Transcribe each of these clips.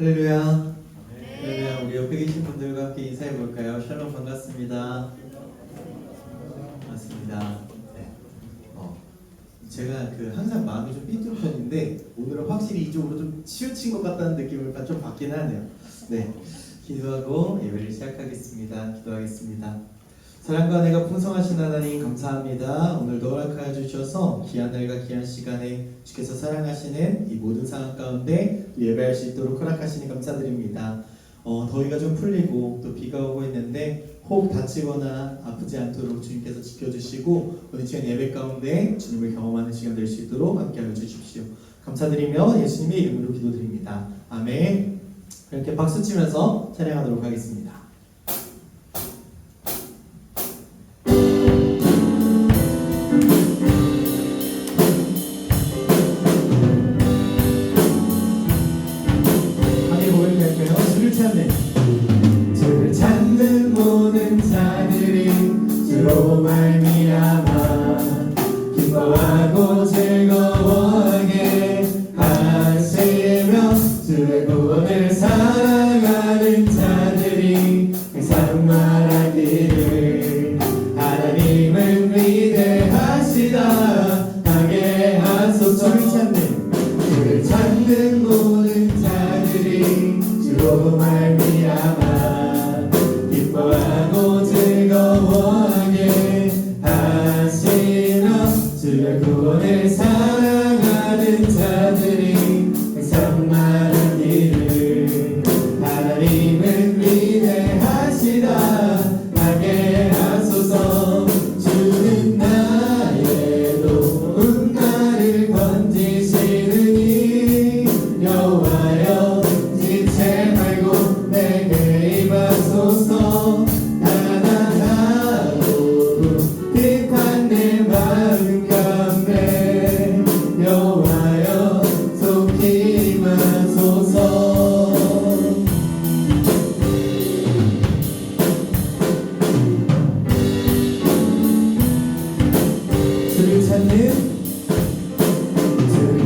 할렐루야. 할렐루야. 우리 옆에 계신 분들과 함께 인사해 볼까요? 샬롬, 반갑습니다. 반갑습니다. 네. 제가 항상 마음이 좀 삐뚤 편인데 오늘은 확실히 이쪽으로 좀 치우친 것 같다는 느낌을 좀 받긴 하네요. 네. 기도하고 예배를 시작하겠습니다. 기도하겠습니다. 사랑과 은혜가 풍성하신 하나님 감사합니다. 오늘도 허락하여 주셔서 귀한 날과 귀한 시간에 주께서 사랑하시는 이 모든 상황 가운데 예배할 수 있도록 허락하시니 감사드립니다. 더위가 좀 풀리고 또 비가 오고 있는데 혹 다치거나 아프지 않도록 주님께서 지켜주시고 오늘 시간 예배 가운데 주님을 경험하는 시간 될 수 있도록 함께하여 주십시오. 감사드리며 예수님의 이름으로 기도드립니다. 아멘. 이렇게 박수 치면서 찬양하도록 하겠습니다. 주를 찾는 모든 자들이 주로 말미암아 기뻐하고 즐거워하게 하시며 주의 구원을 사랑하는 자들이 항상 말하기를 하나님은 위대하시다 하게 하소서. 주를 찾는 모든 자들이 주로 말미암아 기뻐하고 즐거워하게 하시며 주의 구원을 사랑하는 자들이 항상 말하기를 하나님은 위대하시다 하게 하소서. 주는 나의 도움 나를 건지시느니 여호와여 지체 말고 내게 임하소서. 가난하고 비판 내 마음 가운데 여호와여 속히 임하소서. 주를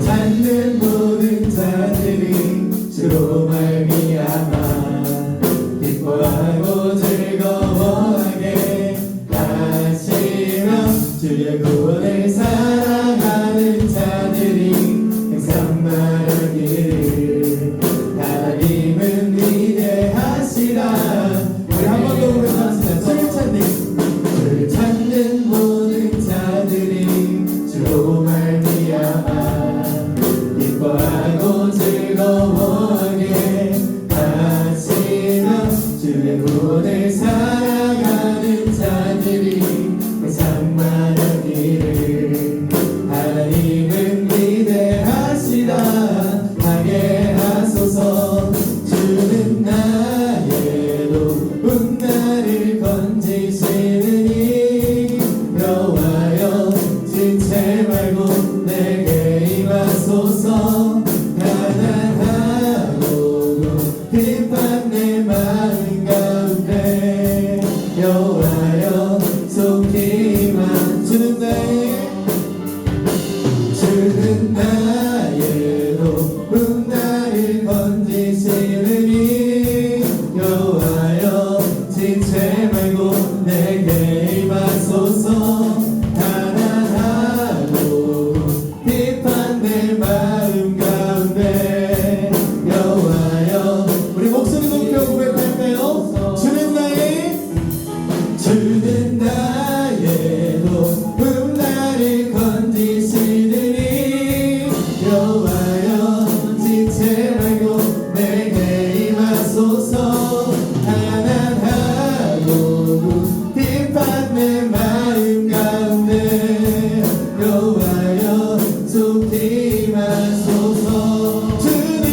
찾는 모든 자들이 주로 말미암아 기뻐하고 즐거워하게 하시며 주의 구원을 사랑하는 자들이 항상 말하기를 하나님은 위대하시다. 우리 한 번 더 부르겠습니다. 주를 찾는 모든 자들이 주로 말미암아 기뻐하고 즐거워하게 하시며 주의 구원을 사랑하는 자들이 항상 말하기를 하나님은 위대하시다 하게 하소서. 주는 나의 도움 나를 건지시느니 여호와여 지체 말고 내게 임하소서. 가난하고 비판 내 마음 가운데 여호와여 속히 주는 나의 도움 나를 건지시느니 여호와여 지체 말고 내게 임하소서. 가난하고 비판 내 마음 가운데 여호와여 우리 목소리 높여 고백할까요? 주는 나의 도움 나를 건지시느니 여호와여 지체 말고 내게 임하소서. 가난하고 비판 내 마음 가운데 여호와여 속히 임하소서. 주는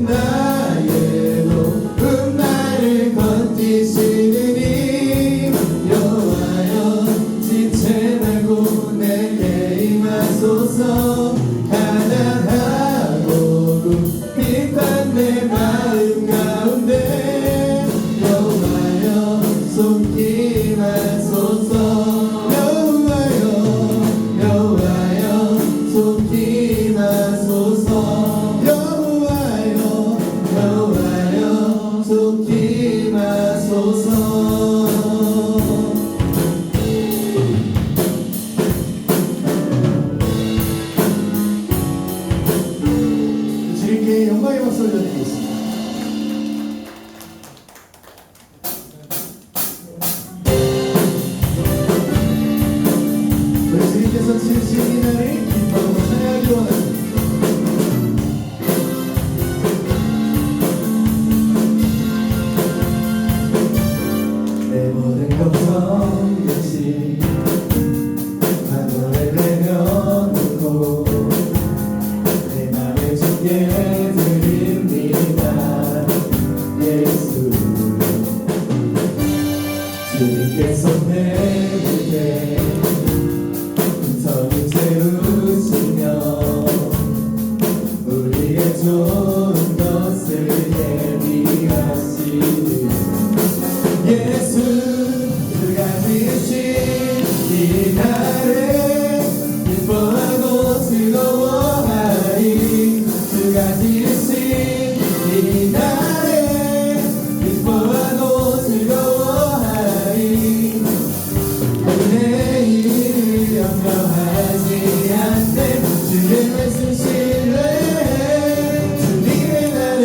나의 도움 나를 건지시느니 여호와여 지체 말고 내게 임하소서. 가난하고 비판 내 마음 가운데 여호와여 속히 임하소서. 여호와여 속히 임하소서. 여호와여 박수 올려드리겠습니다. 우리 주님께서 지으신 이 날을 기뻐하고 찬양하기 원합니다. 내 모든 걱정 대신 하늘을 내려놓고 내 맘을 주께 드립니다. 예수 주님께 손 내밀 때 성이 채우시며 우리의 좋은 것을 예비하시는 예수 주가 지으신 이 날에 기뻐하고 즐거워하리 주가 지으신 이 날에 기뻐하고 즐거워하리 내일을 염려하지 않네 주의 말씀 신뢰해 주님의 날에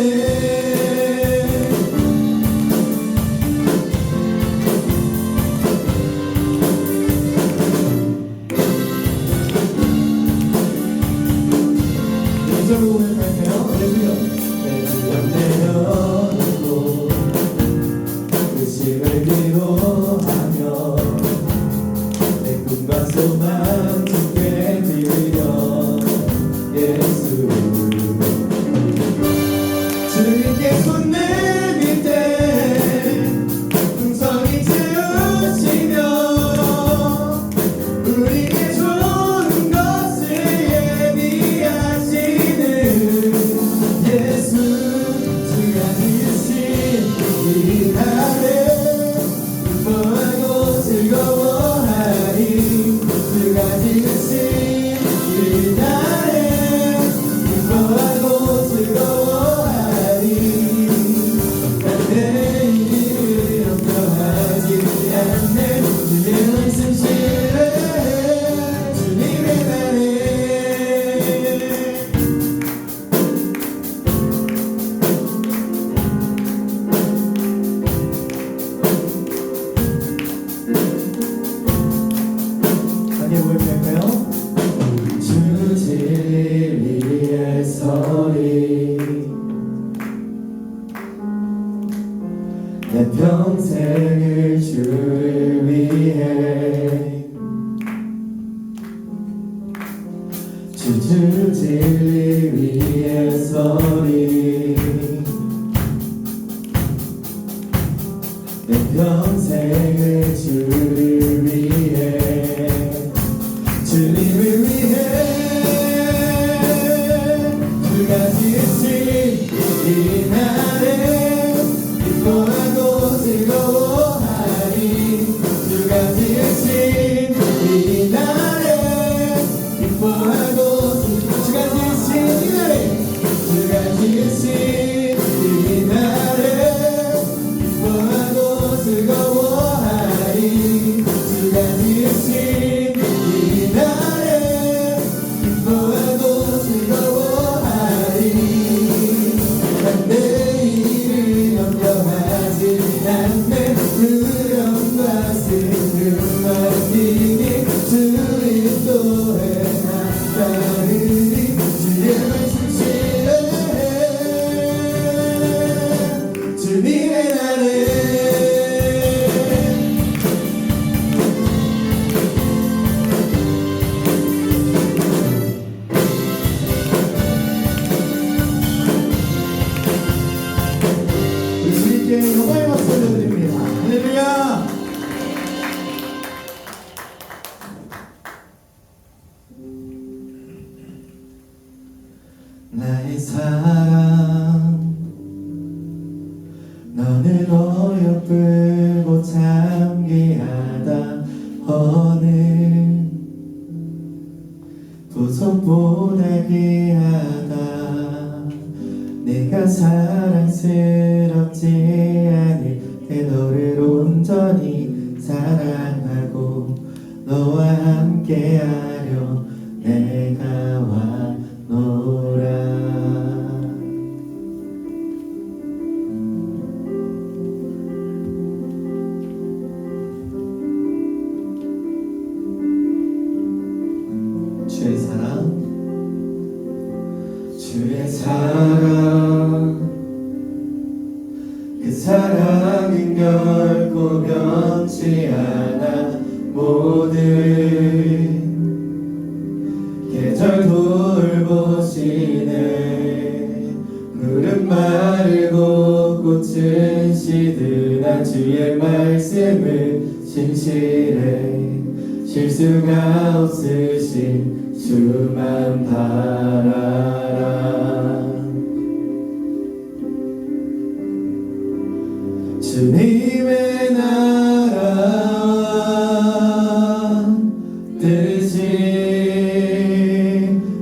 이절로 고백할까요? 내려놓고 의식을 기도하며 내 꿈과 소망 주께 드려 예수 주님께 손 내밀 때 풍성이 채우시며 우리의 좋은 것을 예비하시는 예수 주가 지으신 이 날에 기뻐하고 즐거워하리 주가 지으신 이 날에 기뻐하고 즐거워하리 난 내일을 염려하지 않네 주의 말씀 신뢰해 주님의 날에 함께 고백할까요? 주 진리 위에 서리 내 평생을 주를 위해 주 진리 위에 서리 내 평생을 주를 위해 주님을 위해 주가 지으신 이 날에 기뻐하고 즐거워하리 주가 지으신 이 날에 기뻐하고 주가 지으신 이 날에 주가 지으신 이 날에 기뻐하고 즐거워하리 주가 지으신 이 날에 기뻐하고 즐거워하리 난 내일을 염려하지 않네 두려움과 슬픔만 비니 주의 인도에 나 따르리 주의 말씀 신뢰해 주님의 날에 주님께 영광의 박수 올려드립니다. 할렐루야. 나의 사랑 너는 어여쁘고 참귀하다 허는 보석보다 귀하다 내가 사랑스럽지 않을 때 너를 온전히 사랑하고 너와 함께하려 내가 와노라 주의 사랑 그 사랑은 결코 변치 않아 모든 계절 돌보시네 푸른 마르고 꽃은 시드나 주의 말씀은 진실해 실수가 없으신 주만 바라라 주님의 나라와 뜻이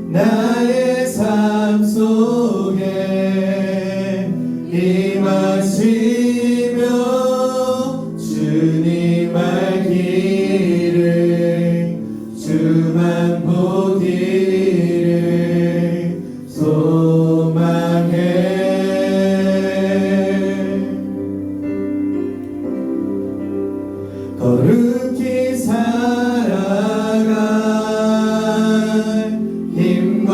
나의 삶 속에 임하시며 주님 알기를 주만 보기를 소망해 거룩히 살아갈 힘과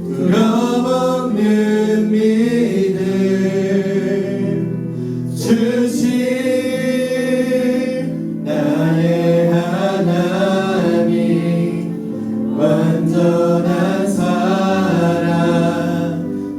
두려움없는 믿음 주신 나의 하나님 완전한 사랑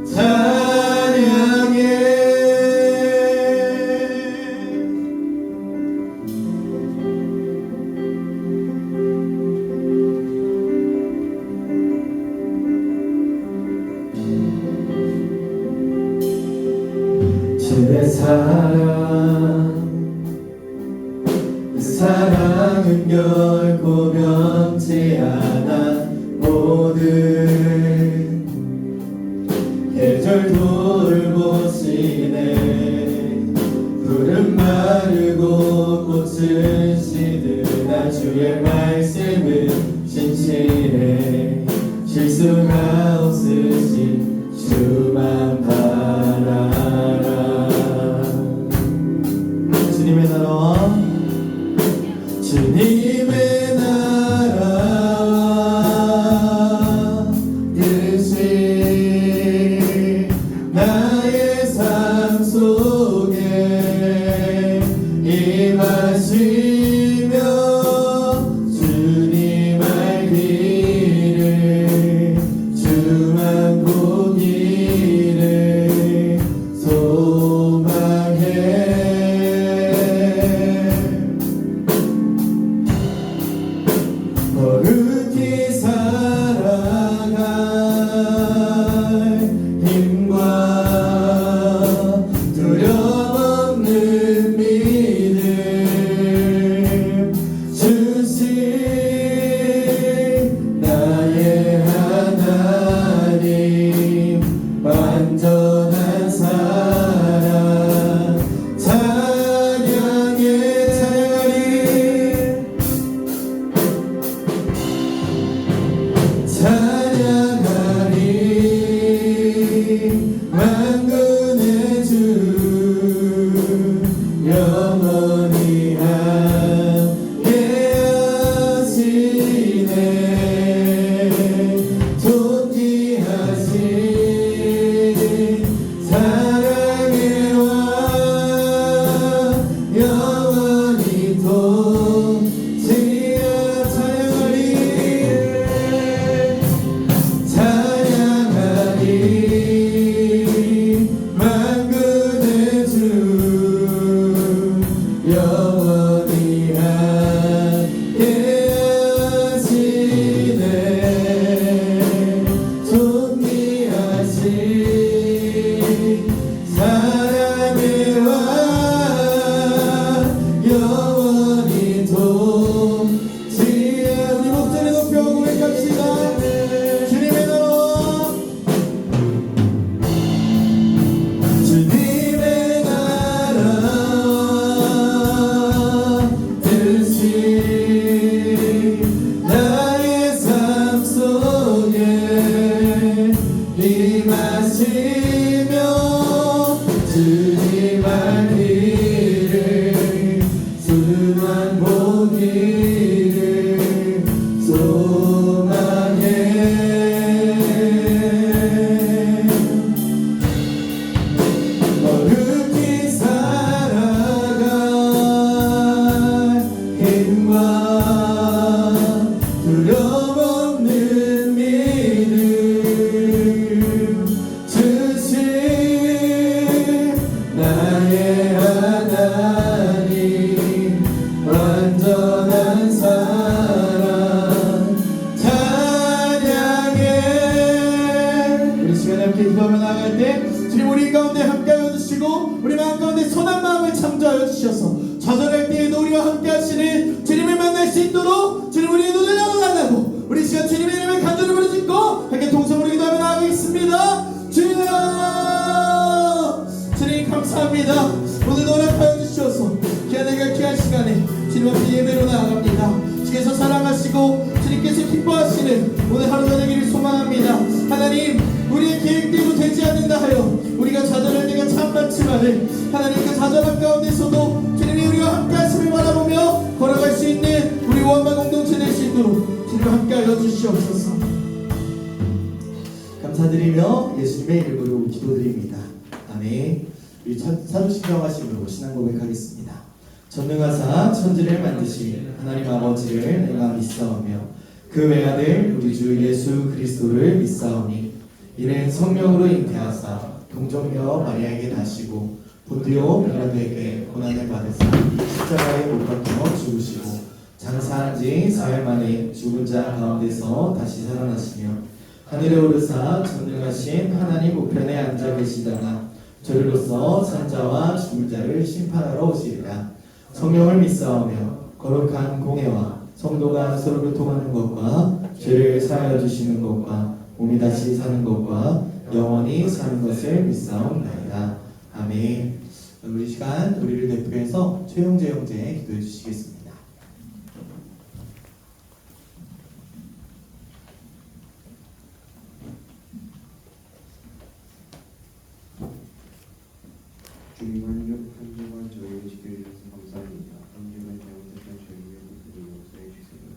찬양해 주의 사랑 그 사랑은 결코 변치 않아 모든 계절 돌보시네 푸른 마르고 꽃은 시드나 주의 말씀은 진실해 실수가 없으신 주만 바라라 주님의 나라와 주님의 나라와 뜻이 나의 삶 속에 임하시며 주님 알기를 주만 보기를 소망해 거룩히 살아갈 힘과 두려움없는 믿음 주신 나의 하나님 완전한 사랑 찬양해 찬양하리 만군의 주 영원히 함께 하시네 존귀하신 사랑의 왕 영원히 동지어 찬양하리 만군의 주 영원히 함께 하시네 존귀하신 사랑의 왕 영원히 동지어 우리 목소리 높여 고백합시다 주님의 나라 주님의 나라와 뜻이 나의 삶 속에 임하시며 주님 알기를 주만 보기를 기도하며 나아갈 때 주님 우리 가운데 함께하여 주시고 우리 마음 가운데 선한 마음을 창조하여 주셔서 좌절할 때에도 우리와 함께 하시는 주님을 만날 수 있도록 주님 우리의 눈을 열어달라고 우리 시간 주님의 이름을 간절히 부르짖고 함께 동성으로 기도하며 나아가겠습니다. 주여 주님 감사합니다. 오늘 노력하여 주셔서 귀하내가 귀한 시간에 주님 앞에 예배로 나아갑니다. 주께서 사랑하시고 주님께서 기뻐하시는 오늘 하루가 되기를 소망합니다. 하나님 우리의 계획대로 되지 않는다 하여 우리가 좌절할 때가 참 많지만은 하나님 그 좌절함 가운데서도 주님이 우리와 함께 하심을 바라보며 걸어갈 수 있는 우리 원마 공동체 될 수 있도록 주님 함께 하여 주시옵소서. 감사드리며 예수님의 이름으로 기도드립니다. 아멘. 우리 사도신경하심으로 신앙 고백하겠습니다. 전능하사 천지를 만드신 하나님 아버지를 내가 믿사오며 그 외아들 우리 주 예수 그리스도를 믿사오니 이는 성령으로 잉태하사 동정녀 마리아에게 나시고 본디오 빌라도에게 고난을 받으사 십자가에 못 박혀 죽으시고 장사한 지 사흘 만에 죽은 자 가운데서 다시 살아나시며 하늘에 오르사 전능하신 하나님 우편에 앉아 계시다가 저리로서 산자와 죽은 자를 심판하러 오시리라. 성령을 믿사오며 거룩한 공회와 성도가 서로 교통하는 것과 죄를 사하여 주시는 것과 몸이 다시 사는 것과 영원히 사는 것을 믿사옵나이다. 아멘. 우리 시간 우리를 대표해서 최용재 형제 기도해 주시겠습니다. 주님 한주간 저희를 지켜주셔서 감사합니다. 한주간 잘못했던 저희의 모습을 용서해 주세요.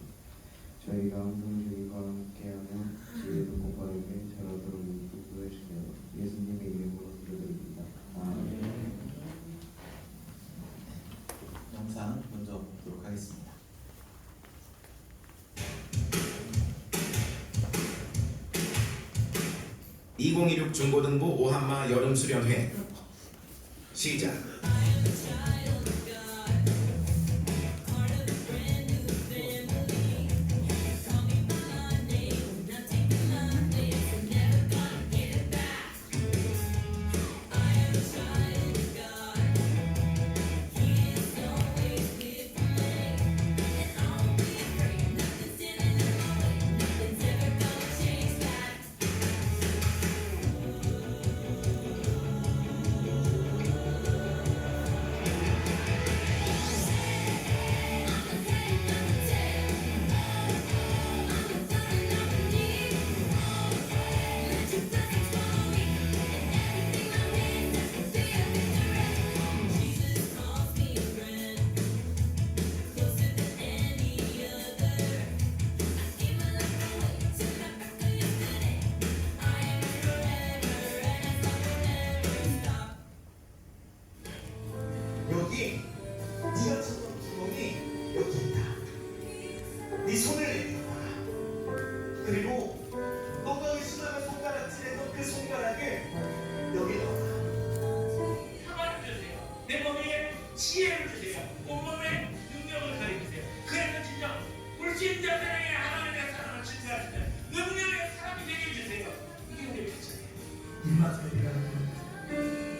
저희가 항상 주님과 함께하며 지혜도 곧바르게 자라도록 인도해 주세요. 예수님의 이름으로 기도드립니다. 아멘. 영상 먼저 보도록 하겠습니다. (2016) 중고등부 오한마 여름수련회 시작. 여기 네가 찾던 구멍이 여기 있다. 네 손을 내밀어봐. 그리고 너가 의심하는 손가락질에서 그 손가락을 여기 넣어봐. 평안을 주세요. 내 몸에 지혜를 주세요. 온몸에 능력을 가해주세요. 그래서 진정 불신자들에게 하나님의 사랑을 증거하시는 능력의 사람이 되게 해주세요. 이게 우리의 기적이에요.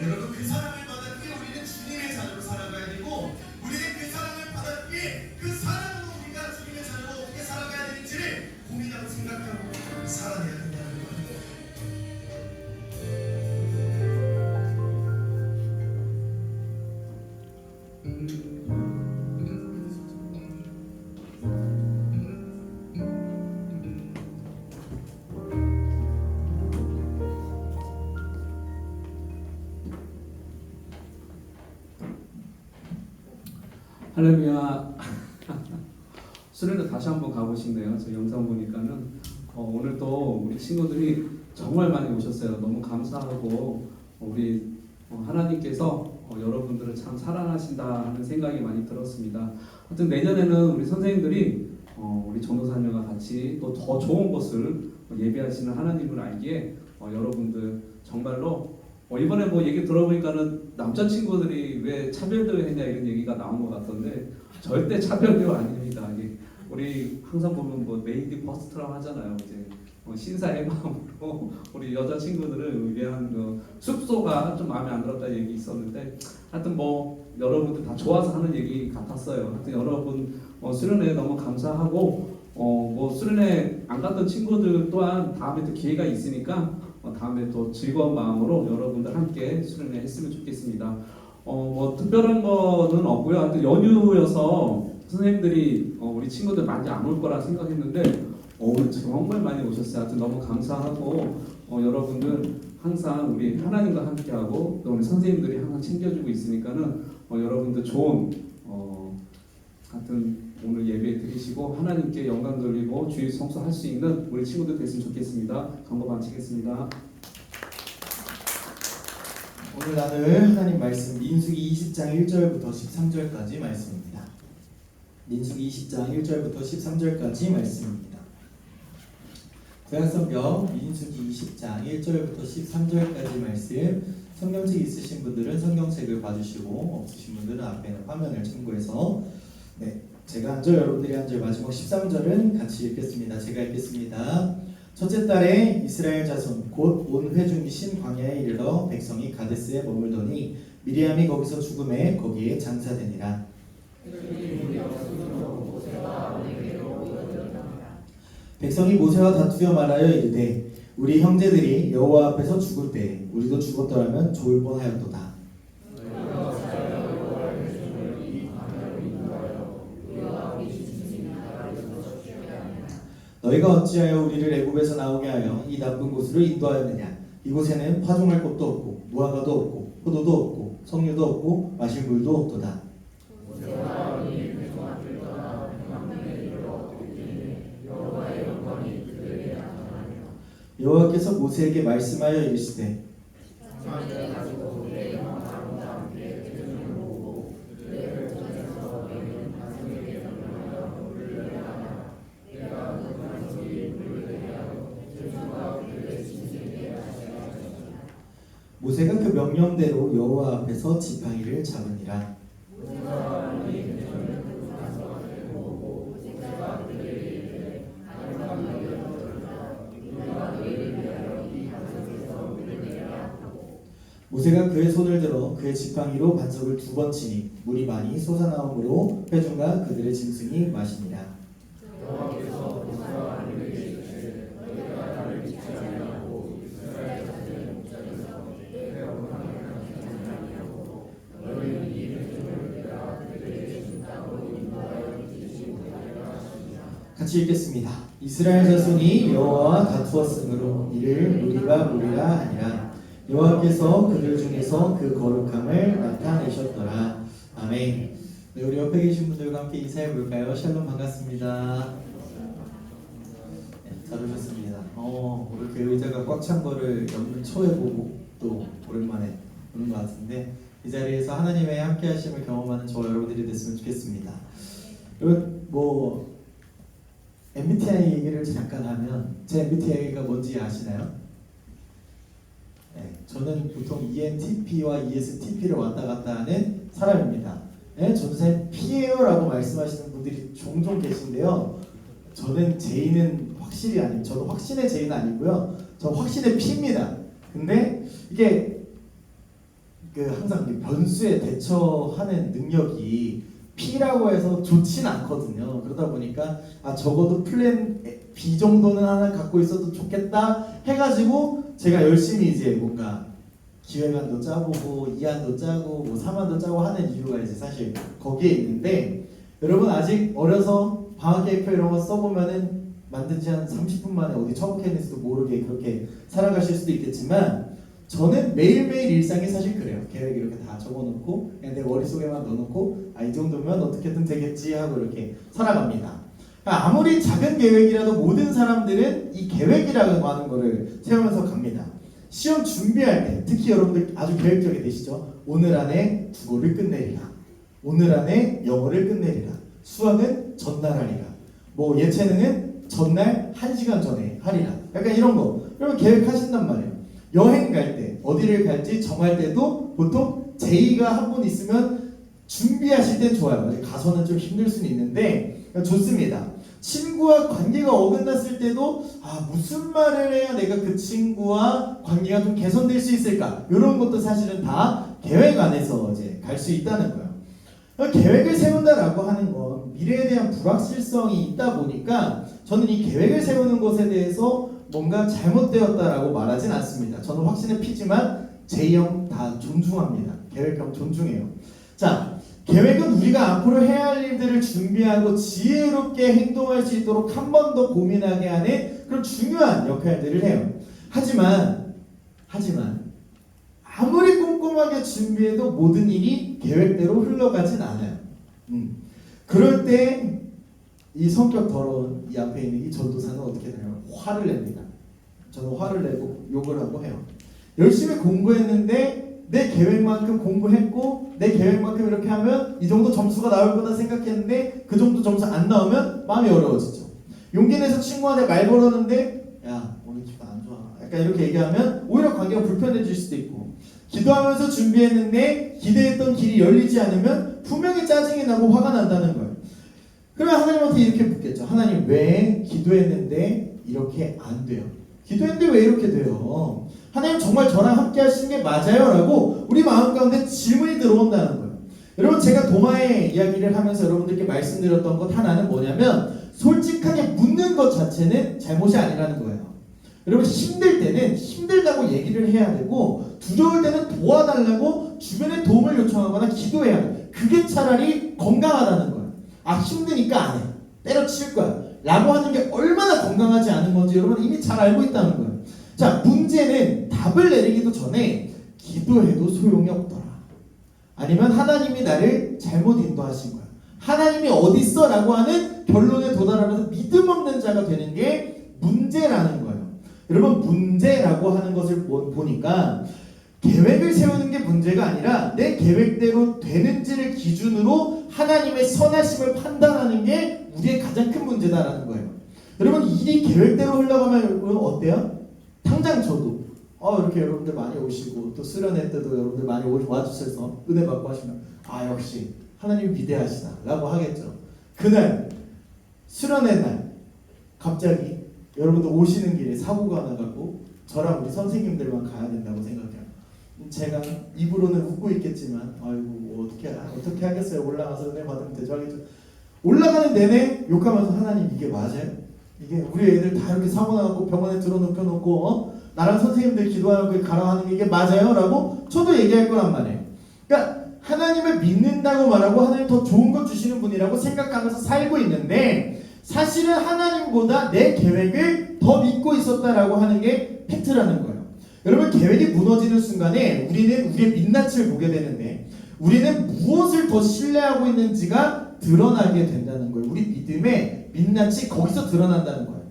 여러분 그 사랑을 받았기에 우리는 주님의 자녀로 살아가야 되고 우리는 그 사랑을 받았기에 그 사랑으로 우리가 주님의 자녀로 어떻게 살아가야 되는지를 고민하고 생각하고 살아내야 된다는 거예요. 할렐루야. 수련회 다시 한번 가보시네요. 저 영상 보니까는 오늘 또 우리 친구들이 정말 많이 오셨어요. 너무 감사하고 우리 하나님께서 여러분들을 참 사랑하신다 하는 생각이 많이 들었습니다. 하여튼 내년에는 우리 선생님들이 우리 전도사님과 같이 또 더 좋은 곳을 예배하시는 하나님을 알기에 여러분들 정말로 이번에 뭐 얘기 들어보니까는 남자친구들이 왜 차별대회 했냐 이런 얘기가 나온 것 같던데 절대 차별대회 아닙니다. 우리 항상 보면 뭐 레이디 퍼스트라고 하잖아요. 이제 신사의 마음으로 우리 여자 친구들을 위한 그 숙소가 좀 마음에 안 들었다 얘기 있었는데 하여튼 뭐 여러분들 다 좋아서 하는 얘기 같았어요. 하여튼 여러분 수련회 너무 감사하고 뭐 수련회 안 갔던 친구들 또한 다음에 또 기회가 있으니까 다음에 또 즐거운 마음으로 여러분들 함께 수련회 했으면 좋겠습니다. 뭐 특별한 거는 없고요. 하여튼 연휴여서 선생님들이 우리 친구들 많이 안 올 거라 생각했는데 오늘 정말 많이 오셨어요. 하여튼 너무 감사하고 여러분들 항상 우리 하나님과 함께하고 또 우리 선생님들이 항상 챙겨주고 있으니까는 여러분들 좋은 하여튼 오늘 예배 드리시고 하나님께 영광 돌리고 주일 성수할 수 있는 우리 친구들 됐으면 좋겠습니다. 광고 마치겠습니다. 오늘 나눌 하나님 말씀 민수기 20장 1절부터 13절까지 말씀입니다. 민수기 20장 1절부터 13절까지 말씀입니다. 구약성경 민수기 20장 1절부터 13절까지 말씀 성경책 있으신 분들은 성경책을 봐주시고 없으신 분들은 앞에 있는 화면을 참고해서 제가 한 절 여러분들이 한 절 마지막 13절은 같이 읽겠습니다. 제가 읽겠습니다. 첫째 달에 이스라엘 자손 곧 온 회중이신 광야에 이르러 백성이 가데스에 머물더니 미리암이 거기서 죽음에 거기에 장사되니라. 백성이 모세와 다투어 말하여 이르되 우리 형제들이 여호와 앞에서 죽을 때 우리도 죽었더라면 좋을 뻔하였도다. 너희가 어찌하여 우리를 애굽에서 나오게 하여 이 나쁜 곳으로 인도하였느냐. 이곳에는 파종할 곳도 없고 무화과도 없고 포도도 없고 석류도 없고 마실 물도 없도다. 여호와께서 모세에게 말씀하여 이르시되 모세가 그 명령대로 여호와 앞에서 지팡이를 잡으니라. 모세가 그의 손을 들어 그의 지팡이로 반석을 2번 치니 물이 많이 솟아나오므로 회중과 그들의 짐승이 마시니라. 같이 읽겠습니다. 이스라엘 자손이 여호와와 다투었으므로 이를 우리가 무리라 하니라. 여호와께서 그들 중에서 그 거룩함을 나타내셨더라. 아멘. 네, 우리 옆에 계신 분들과 함께 인사해 볼까요? 샬롬 반갑습니다. 네, 잘 오셨습니다. 오늘 그 의자가 꽉 찬 거를 연말 초에 보고 또 오랜만에 보는 것 같은데 이 자리에서 하나님의 함께하심을 경험하는 저와 여러분들이 됐으면 좋겠습니다. 여러분 MBTI 얘기를 잠깐 하면 제 MBTI가 뭔지 아시나요? 네, 저는 보통 ENTP와 ESTP를 왔다 갔다 하는 사람입니다. 네, 저는 사실 P예요라고 말씀하시는 분들이 종종 계신데요. 저는 J는 확실히 아니에요. 저도 확신의 J는 아니고요. 저 확신의 P입니다. 근데 이게 항상 변수에 대처하는 능력이 P라고 해서 좋진 않거든요. 그러다 보니까 적어도 플랜 B 정도는 하나 갖고 있어도 좋겠다 해가지고 제가 열심히 이제 뭔가 기획안도 짜보고 2안도 짜고 뭐 3안도 짜고 하는 이유가 이제 사실 거기에 있는데 여러분 아직 어려서 방학 계획표 이런 거 써보면은 만든 지 한 30분 만에 어디 처박혀있는지도 모르게 그렇게 살아가실 수도 있겠지만 저는 매일매일 일상이 사실 그래요. 계획 이렇게 다 적어놓고 그냥 내 머릿속에만 넣어놓고 이 정도면 어떻게든 되겠지 하고 이렇게 살아갑니다. 아무리 작은 계획이라도 모든 사람들은 이 계획이라고 하는 거를 세우면서 갑니다. 시험 준비할 때 특히 여러분들 아주 계획적이 되시죠? 오늘 안에 국어를 끝내리라. 오늘 안에 영어를 끝내리라. 수학은 전날 하리라. 뭐 예체능은 전날 1시간 전에 하리라. 약간 이런 거 여러분 계획하신단 말이에요. 여행 갈 때 어디를 갈지 정할 때도 보통 제의가 한 분 있으면 준비하실 땐 좋아요. 가서는 좀 힘들 수는 있는데 좋습니다. 친구와 관계가 어긋났을 때도 무슨 말을 해야 내가 그 친구와 관계가 좀 개선될 수 있을까? 이런 것도 사실은 다 계획 안에서 이제 갈 수 있다는 거예요. 계획을 세운다라고 하는 건 미래에 대한 불확실성이 있다 보니까 저는 이 계획을 세우는 것에 대해서 뭔가 잘못되었다라고 말하진 않습니다. 저는 확신을 피지만 J형 다 존중합니다. 계획형 존중해요. 자, 계획은 우리가 앞으로 해야 할 일들을 준비하고 지혜롭게 행동할 수 있도록 한 번 더 고민하게 하는 그런 중요한 역할들을 해요. 하지만 아무리 꼼꼼하게 준비해도 모든 일이 계획대로 흘러가진 않아요. 그럴 때 이 성격 더러운 이 앞에 있는 이 전도사는 어떻게 되냐면 화를 냅니다. 저는 화를 내고 욕을 하고 해요. 열심히 공부했는데 내 계획만큼 공부했고 내 계획만큼 이렇게 하면 이 정도 점수가 나올 거다 생각했는데 그 정도 점수 안 나오면 마음이 어려워지죠. 용기 내서 친구한테 말 걸었는데 야 오늘 기분 안 좋아 약간 이렇게 얘기하면 오히려 관계가 불편해질 수도 있고, 기도하면서 준비했는데 기대했던 길이 열리지 않으면 분명히 짜증이 나고 화가 난다는 거예요. 그러면 하나님한테 이렇게 묻겠죠. 하나님 왜 기도했는데 이렇게 안 돼요? 기도했는데 왜 이렇게 돼요? 하나님 정말 저랑 함께 하시는 게 맞아요? 라고 우리 마음 가운데 질문이 들어온다는 거예요. 여러분, 제가 도마의 이야기를 하면서 여러분들께 말씀드렸던 것 하나는 뭐냐면 솔직하게 묻는 것 자체는 잘못이 아니라는 거예요. 여러분, 힘들 때는 힘들다고 얘기를 해야 되고 두려울 때는 도와달라고 주변에 도움을 요청하거나 기도해야 돼. 그게 차라리 건강하다는 거예요. 힘드니까 안 해. 때려칠 거야. 라고 하는 게 얼마나 건강하지 않은 건지 여러분 이미 잘 알고 있다는 거예요. 자, 문제는 답을 내리기도 전에 기도해도 소용이 없더라. 아니면 하나님이 나를 잘못 인도하신 거야. 하나님이 어디 있어? 라고 하는 결론에 도달하면서 믿음 없는 자가 되는 게 문제라는 거예요. 여러분, 문제라고 하는 것을 보니까 계획을 세우는 게 문제가 아니라 내 계획대로 되는지를 기준으로 하나님의 선하심을 판단하는 게 우리의 가장 큰 문제다라는 거예요. 여러분, 일이 계획대로 흘러가면 여러분 어때요? 당장 저도 이렇게 여러분들 많이 오시고 또 수련회 때도 여러분들 많이 와주셔서 은혜 받고 하시면 역시 하나님 위대하시다 라고 하겠죠. 그날 수련회 날 갑자기 여러분들 오시는 길에 사고가 나가고 저랑 우리 선생님들만 가야 된다고 생각해요. 제가 입으로는 웃고 있겠지만 아이고 어떻게 하겠어요. 올라가서 은혜 받으면 되죠 하겠죠. 올라가는 내내 욕하면서 하나님 이게 맞아요? 이게 우리 애들 다 이렇게 사고 나고 병원에 들어눕혀놓고 나랑 선생님들 기도하고 가라 하는 게 이게 맞아요? 라고 저도 얘기할 거란 말이에요. 그러니까 하나님을 믿는다고 말하고 하나님 더 좋은 것 주시는 분이라고 생각하면서 살고 있는데 사실은 하나님보다 내 계획을 더 믿고 있었다라고 하는 게 팩트라는 거예요. 여러분, 계획이 무너지는 순간에 우리는 우리의 민낯을 보게 되는데 우리는 무엇을 더 신뢰하고 있는지가 드러나게 된다는 거예요. 우리 믿음의 민낯이 거기서 드러난다는 거예요.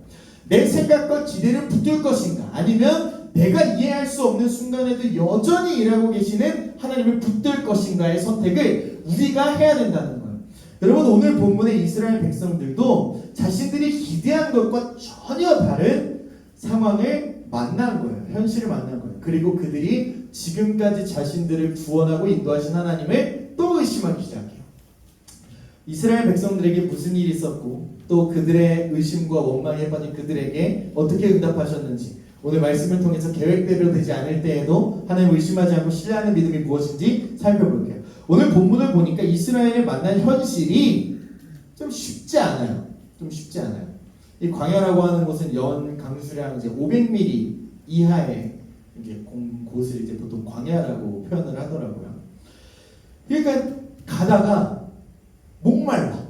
내 생각과 기대를 붙들 것인가, 아니면 내가 이해할 수 없는 순간에도 여전히 일하고 계시는 하나님을 붙들 것인가의 선택을 우리가 해야 된다는 거예요. 여러분, 오늘 본문의 이스라엘 백성들도 자신들이 기대한 것과 전혀 다른 상황을 만난 거예요. 현실을 만난 거예요. 그리고 그들이 지금까지 자신들을 구원하고 인도하신 하나님을 또 의심하기 시작해요. 이스라엘 백성들에게 무슨 일이 있었고 또 그들의 의심과 원망에 빠진 그들에게 어떻게 응답하셨는지 오늘 말씀을 통해서 계획대로 되지 않을 때에도 하나님을 의심하지 않고 신뢰하는 믿음이 무엇인지 살펴볼게요. 오늘 본문을 보니까 이스라엘을 만난 현실이 좀 쉽지 않아요. 이 광야라고 하는 곳은 연 강수량 이제 500mm 이하의 이제 곳을 이제 보통 광야라고 표현을 하더라고요. 그러니까 가다가 목말라.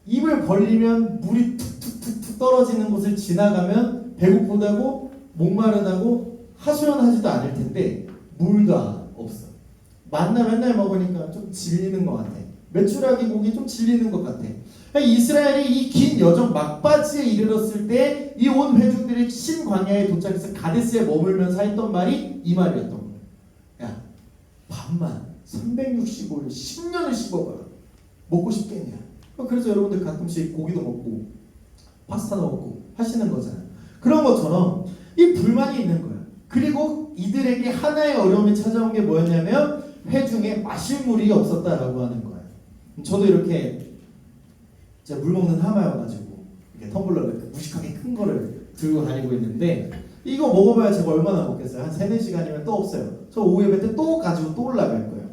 입을 벌리면 물이 툭툭툭툭 떨어지는 곳을 지나가면 배고프다고 목마르다고 하소연하지도 않을 텐데 물도 없어. 만나 맨날 먹으니까 좀 질리는 것 같아. 메추라기 고기 좀 질리는 것 같아. 이스라엘이 이 긴 여정 막바지에 이르렀을 때 이 온 회중들이 신광야에 도착해서 가데스에 머물면서 했던 말이 이 말이었던 거예요. 야, 밥만 365일 10년을 씹어봐라. 먹고 싶겠냐? 그래서 여러분들 가끔씩 고기도 먹고 파스타도 먹고 하시는 거잖아요. 그런 것처럼 이 불만이 있는 거예요. 그리고 이들에게 하나의 어려움이 찾아온 게 뭐였냐면 회중에 마실 물이 없었다라고 하는 거예요. 저도 이렇게 제가 물 먹는 하마여가지고 이렇게 텀블러를 무식하게 큰 거를 들고 다니고 있는데 이거 먹어봐야 제가 얼마나 먹겠어요? 한 3-4시간이면 또 없어요. 저 오후 예배 때 또 가지고 또 올라갈 거예요.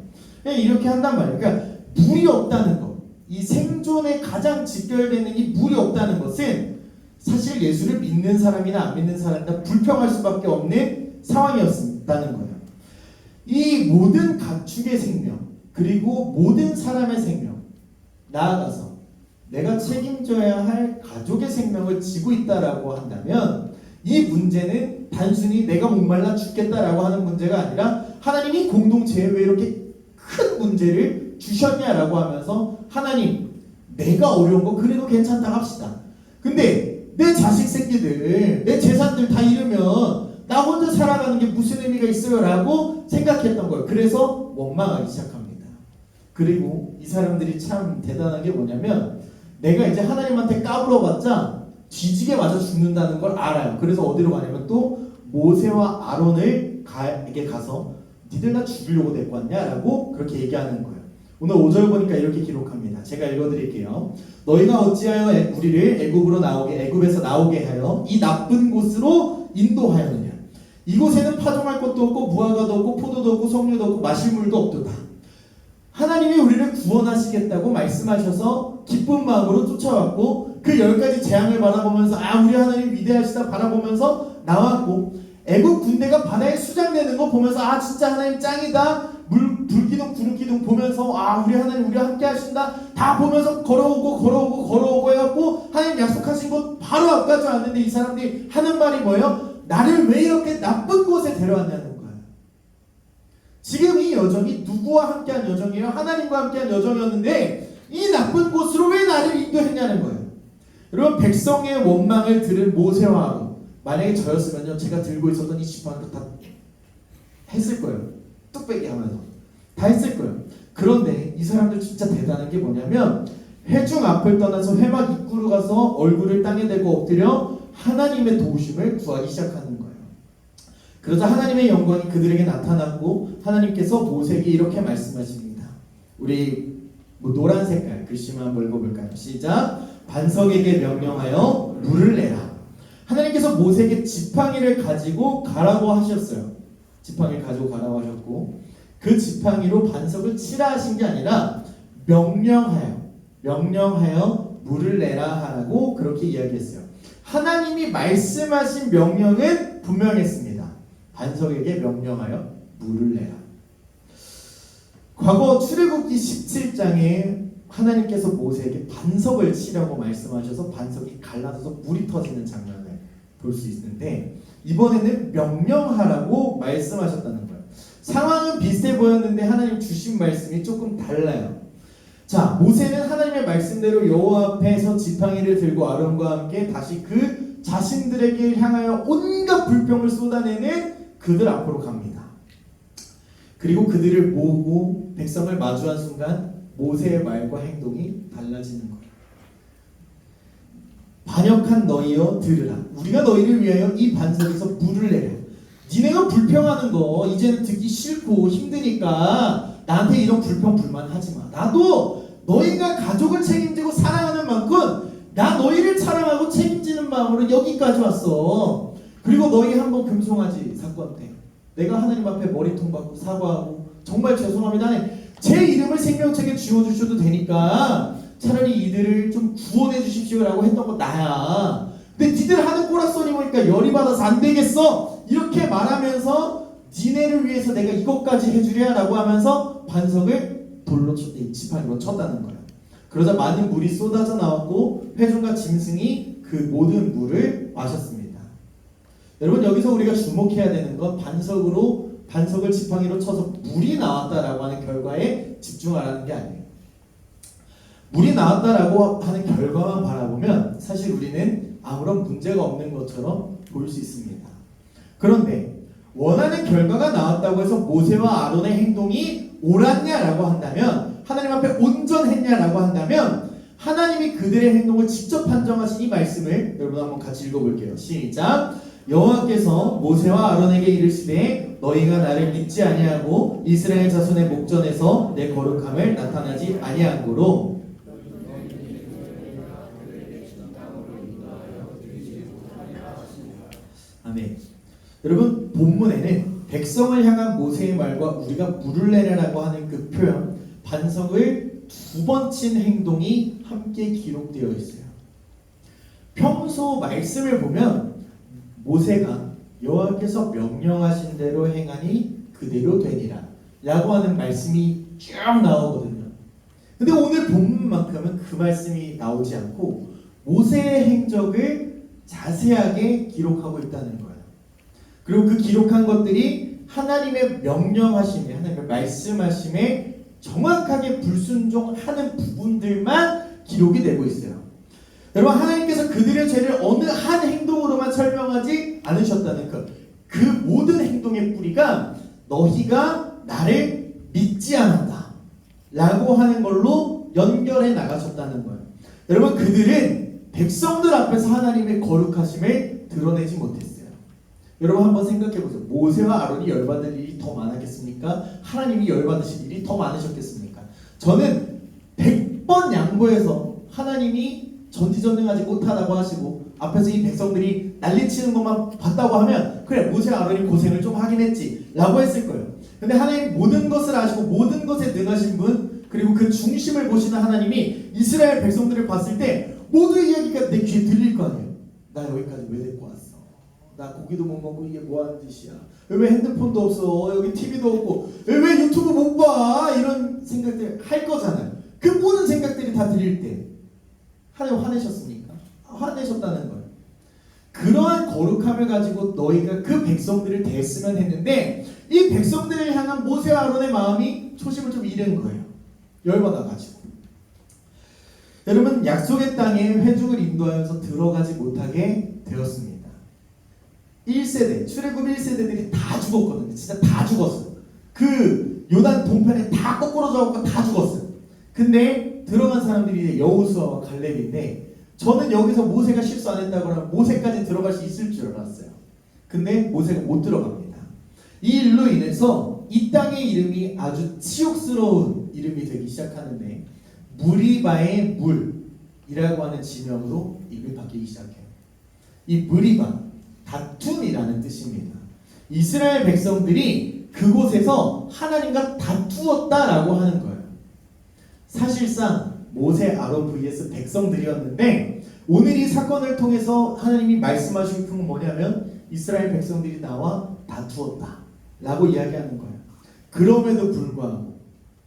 그냥 이렇게 한단 말이에요. 그러니까 물이 없다는 것, 이 생존에 가장 직결되는 이 물이 없다는 것은 사실 예수를 믿는 사람이나 안 믿는 사람이나 불평할 수밖에 없는 상황이었다는 거예요. 이 모든 가축의 생명 그리고 모든 사람의 생명, 나아가서 내가 책임져야 할 가족의 생명을 지고 있다라고 한다면 이 문제는 단순히 내가 목말라 죽겠다라고 하는 문제가 아니라 하나님이 공동체에 왜 이렇게 큰 문제를 주셨냐라고 하면서 하나님, 내가 어려운 거 그래도 괜찮다 합시다. 근데 내 자식 새끼들, 내 재산들 다 잃으면 나 혼자 살아가는 게 무슨 의미가 있어요? 라고 생각했던 거예요. 그래서 원망하기 시작합니다. 그리고 이 사람들이 참 대단한 게 뭐냐면 내가 이제 하나님한테 까불어봤자 뒤지게 맞아 죽는다는 걸 알아요. 그래서 어디로 가냐면 또 모세와 아론에게 가서 니들 나 죽이려고 데리고 왔냐라고 그렇게 얘기하는 거예요. 오늘 5절 보니까 이렇게 기록합니다. 제가 읽어드릴게요. 너희가 어찌하여 우리를 애굽에서 나오게 하여 이 나쁜 곳으로 인도하였느냐. 이곳에는 파종할 것도 없고 무화과도 없고 포도도 없고 석류도 없고 마실 물도 없도다. 하나님이 우리를 구원하시겠다고 말씀하셔서 기쁜 마음으로 쫓아왔고 그 10가지 재앙을 바라보면서 우리 하나님 위대하시다 바라보면서 나왔고 애국 군대가 바다에 수장되는 거 보면서 진짜 하나님 짱이다. 불기둥 구름기둥 보면서 우리 하나님 우리와 함께 하신다. 다 보면서 걸어오고 해갖고 하나님 약속하신 곳 바로 앞까지 왔는데 이 사람들이 하는 말이 뭐예요? 나를 왜 이렇게 나쁜 곳에 데려왔냐는 거예요. 지금 이 여정이 누구와 함께한 여정이에요? 하나님과 함께한 여정이었는데 이 나쁜 곳으로 왜 나를 인도했냐는 거예요. 여러분, 백성의 원망을 들은 모세와 아론, 만약에 저였으면요 제가 들고 있었던 이 지팡이로 다 했을 거예요. 뚝배기 하면서 다 했을 거예요. 그런데 이 사람들 진짜 대단한 게 뭐냐면 회중 앞을 떠나서 회막 입구로 가서 얼굴을 땅에 대고 엎드려 하나님의 도우심을 구하기 시작하는 거예요. 그러자 하나님의 영광이 그들에게 나타났고 하나님께서 모세에게 이렇게 말씀하십니다. 우리 노란 색깔 글씨만 한번 읽어볼까요? 시작. 반석에게 명령하여 물을 내라. 하나님께서 모세에게 지팡이를 가지고 가라고 하셨어요. 지팡이를 가지고 가라고 하셨고 그 지팡이로 반석을 치라 하신 게 아니라 명령하여 물을 내라 하라고 그렇게 이야기했어요. 하나님이 말씀하신 명령은 분명했습니다. 반석에게 명령하여 물을 내라. 과거 출애굽기 17장에 하나님께서 모세에게 반석을 치라고 말씀하셔서 반석이 갈라져서 물이 터지는 장면을 볼 수 있는데 이번에는 명령하라고 말씀하셨다는 거예요. 상황은 비슷해 보였는데 하나님 주신 말씀이 조금 달라요. 자, 모세는 하나님의 말씀대로 여호와 앞에서 지팡이를 들고 아론과 함께 다시 그 자신들에게 향하여 온갖 불평을 쏟아내는 그들 앞으로 갑니다. 그리고 그들을 모으고 백성을 마주한 순간 모세의 말과 행동이 달라지는 거예요. 반역한 너희여 들으라. 우리가 너희를 위하여 이 반석에서 물을 내려. 니네가 불평하는 거 이제는 듣기 싫고 힘드니까 나한테 이런 불평 불만 하지 마. 나도 너희가 가족을 책임지고 사랑하는 만큼 나 너희를 사랑하고 책임지는 마음으로 여기까지 왔어. 그리고 너희 한번 금송아지 사건 때 내가 하나님 앞에 머리통 받고 사과하고 정말 죄송합니다. 제 이름을 생명책에 지워주셔도 되니까 차라리 이들을 좀 구원해 주십시오라고 했던 거 나야. 근데 니들 하는 꼬락소리 보니까 열이 받아서 안 되겠어. 이렇게 말하면서 니네를 위해서 내가 이것까지 해주랴 라고 하면서 반석을 돌로 지팡이로 쳤다는 거예요. 그러자 많은 물이 쏟아져 나왔고 회중과 짐승이 그 모든 물을 마셨습니다. 여러분, 여기서 우리가 주목해야 되는 건 반석을 지팡이로 쳐서 물이 나왔다라고 하는 결과에 집중하라는 게 아니에요. 물이 나왔다라고 하는 결과만 바라보면 사실 우리는 아무런 문제가 없는 것처럼 보일 수 있습니다. 그런데 원하는 결과가 나왔다고 해서 모세와 아론의 행동이 옳았냐라고 한다면, 하나님 앞에 온전했냐라고 한다면 하나님이 그들의 행동을 직접 판정하신 이 말씀을 여러분 한번 같이 읽어볼게요. 시작. 여호와께서 모세와 아론에게 이르시되 너희가 나를 믿지 아니하고 이스라엘 자손의 목전에서 내 거룩함을 나타나지 아니한 고로 아멘. 여러분, 본문에는 백성을 향한 모세의 말과 우리가 물을 내라라고 하는 그 표현, 반석을 두 번 친 행동이 함께 기록되어 있어요. 평소 말씀을 보면 모세가 여호와께서 명령하신 대로 행하니 그대로 되니라 라고 하는 말씀이 쭉 나오거든요. 근데 오늘 본문만큼은 그 말씀이 나오지 않고 모세의 행적을 자세하게 기록하고 있다는 거예요. 그리고 그 기록한 것들이 하나님의 명령하심에, 하나님의 말씀하심에 정확하게 불순종하는 부분들만 기록이 되고 있어요. 여러분, 하나님께서 그들의 죄를 어느 한 행동으로만 설명하지 않으셨다는 것, 그 모든 행동의 뿌리가 너희가 나를 믿지 않았다 라고 하는 걸로 연결해 나가셨다는 거예요. 여러분, 그들은 백성들 앞에서 하나님의 거룩하심을 드러내지 못했어요. 여러분, 한번 생각해 보세요. 모세와 아론이 열받을 일이 더 많았겠습니까? 하나님이 열받으실 일이 더 많으셨겠습니까? 저는 100번 양보해서 하나님이 전지전능하지 못하다고 하시고 앞에서 이 백성들이 난리치는 것만 봤다고 하면 그래, 모세와 아론이 고생을 좀 하긴 했지 라고 했을 거예요. 근데 하나님 모든 것을 아시고 모든 것에 능하신 분, 그리고 그 중심을 보시는 하나님이 이스라엘 백성들을 봤을 때 모든 이야기가 내 귀에 들릴 거 아니에요. 나 여기까지 왜 데리고 왔어? 나 고기도 못 먹고 이게 뭐 하는 짓이야? 왜 핸드폰도 없어? 여기 TV도 없고 왜 유튜브 못 봐? 이런 생각들 할 거잖아요. 그 모든 생각들이 다 들릴 때 하나님 화내셨습니까? 화내셨다는 거예요. 그러한 거룩함을 가지고 너희가 그 백성들을 대했으면 했는데 이 백성들을 향한 모세와 아론의 마음이 초심을 좀 잃은 거예요. 열받아가지고. 여러분, 약속의 땅에 회중을 인도하여서 들어가지 못하게 되었습니다. 1세대, 출애굽 1세대들이 다 죽었거든요. 진짜 다 죽었어요. 그 요단 동편에 다 거꾸로 져갖고 다 죽었어요. 근데 들어간 사람들이 여호수아와 갈렙인데 저는 여기서 모세가 실수 안 했다고 하면 모세까지 들어갈 수 있을 줄 알았어요. 근데 모세가 못 들어갑니다. 이 일로 인해서 이 땅의 이름이 아주 치욕스러운 이름이 되기 시작하는데 무리바의 물이라고 하는 지명으로 이름이 바뀌기 시작해요. 이 무리바, 다툼이라는 뜻입니다. 이스라엘 백성들이 그곳에서 하나님과 다투었다라고 하는 거예요. 사실상 모세, 아론 vs 백성들이었는데 오늘 이 사건을 통해서 하나님이 말씀하시고 싶은 건 뭐냐면 이스라엘 백성들이 나와 다투었다 라고 이야기하는 거예요. 그럼에도 불구하고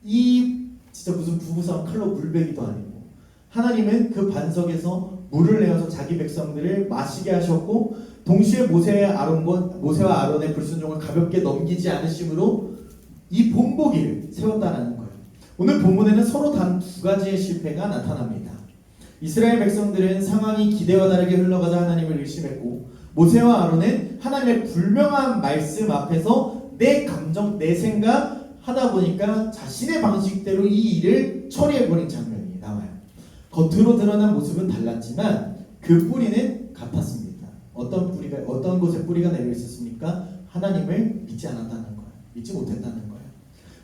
이 진짜 무슨 부부싸움 칼로 물베기도 아니고 하나님은 그 반석에서 물을 내어서 자기 백성들을 마시게 하셨고 동시에 모세와 아론의 불순종을 가볍게 넘기지 않으심으로 이 본보기를 세웠다라는 거예요. 오늘 본문에는 서로 단 두 가지의 실패가 나타납니다. 이스라엘 백성들은 상황이 기대와 다르게 흘러가자 하나님을 의심했고 모세와 아론은 하나님의 불명한 말씀 앞에서 내 감정, 내 생각 하다 보니까 자신의 방식대로 이 일을 처리해버린 장면이 나와요. 겉으로 드러난 모습은 달랐지만 그 뿌리는 같았습니다. 어떤 곳에 뿌리가 내려 있었습니까? 하나님을 믿지 않았다는 거예요. 믿지 못했다는 거예요.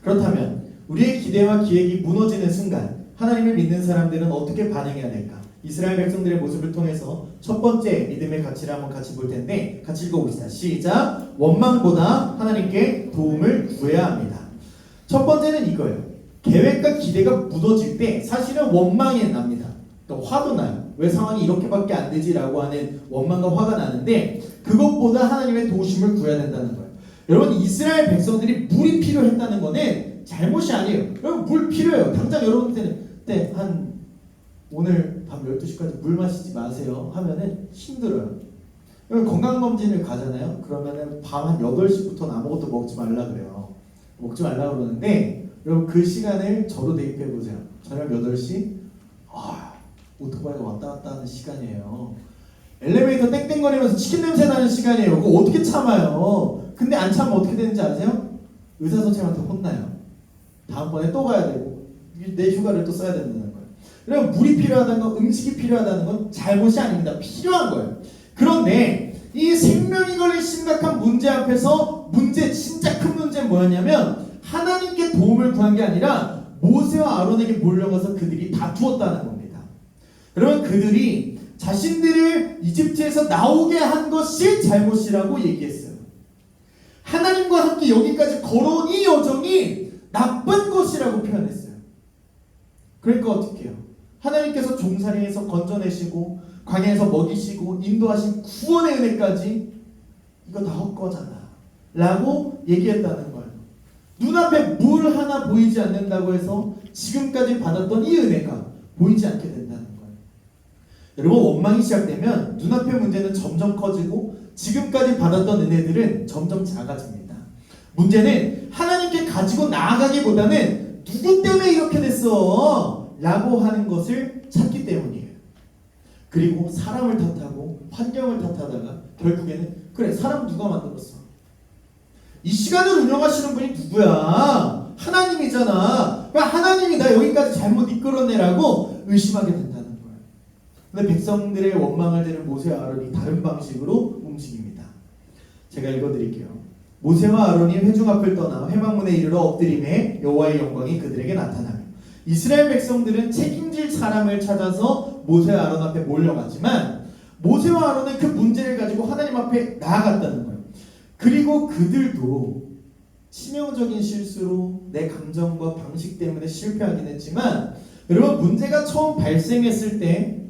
그렇다면 우리의 기대와 기획이 무너지는 순간 하나님을 믿는 사람들은 어떻게 반응해야 될까? 이스라엘 백성들의 모습을 통해서 첫 번째 믿음의 가치를 한번 같이 볼 텐데 같이 읽어봅시다. 시작! 원망보다 하나님께 도움을 구해야 합니다. 첫 번째는 이거예요. 계획과 기대가 무너질 때 사실은 원망이 납니다. 그러니까 화도 나요. 왜 상황이 이렇게밖에 안 되지라고 하는 원망과 화가 나는데 그것보다 하나님의 도우심을 구해야 된다는 거예요. 여러분, 이스라엘 백성들이 물이 필요했다는 거는 잘못이 아니에요. 여러분, 물 필요해요. 당장 여러분한테 한 오늘 밤 12시까지 물 마시지 마세요 하면은 힘들어요. 여러분, 건강검진을 가잖아요. 그러면은 밤 한 8시부터는 아무것도 먹지 말라 그래요. 먹지 말라 그러는데 여러분, 그 시간을 저로 대입해 보세요. 저녁 8시 오토바이가 왔다 갔다 하는 시간이에요. 엘리베이터 땡땡거리면서 치킨 냄새 나는 시간이에요. 그거 어떻게 참아요? 근데 안 참으면 어떻게 되는지 아세요? 의사 선생님한테 혼나요. 다음번에 또 가야 되고 내 휴가를 또 써야 된다는 거예요. 여러분, 물이 필요하다는 건, 음식이 필요하다는 건 잘못이 아닙니다. 필요한 거예요. 그런데 이 생명이 걸린 심각한 문제 앞에서 진짜 큰 문제는 뭐였냐면 하나님께 도움을 구한 게 아니라 모세와 아론에게 몰려가서 그들이 다투었다는 겁니다. 여러분, 그들이 자신들을 이집트에서 나오게 한 것이 잘못이라고 얘기했어요. 하나님과 함께 여기까지 걸어온 이 여정이 나쁜 것이라고 표현했어요. 그러니까 어떻게 해요? 하나님께서 종살이에서 건져내시고 광야에서 먹이시고 인도하신 구원의 은혜까지 이거 다 헛거잖아 라고 얘기했다는 거예요. 눈앞에 물 하나 보이지 않는다고 해서 지금까지 받았던 이 은혜가 보이지 않게 된다는 거예요. 여러분, 원망이 시작되면 눈앞의 문제는 점점 커지고 지금까지 받았던 은혜들은 점점 작아집니다. 문제는 하나님께 가지고 나아가기보다는 누구 때문에 이렇게 됐어? 라고 하는 것을 찾기 때문이에요. 그리고 사람을 탓하고 환경을 탓하다가 결국에는 그래, 사람 누가 만들었어? 이 시간을 운영하시는 분이 누구야? 하나님이잖아. 하나님이 나 여기까지 잘못 이끌어내라고 의심하게 된다는 거예요. 근데 백성들의 원망을 들은 모세와 아론이 다른 방식으로 움직입니다. 제가 읽어드릴게요. 모세와 아론이 회중 앞을 떠나 회막문에 이르러 엎드림에 여호와의 영광이 그들에게 나타나며 이스라엘 백성들은 책임질 사람을 찾아서 모세와 아론 앞에 몰려갔지만 모세와 아론은 그 문제를 가지고 하나님 앞에 나아갔다는 거예요. 그리고 그들도 치명적인 실수로 내 감정과 방식 때문에 실패하긴 했지만 여러분, 문제가 처음 발생했을 때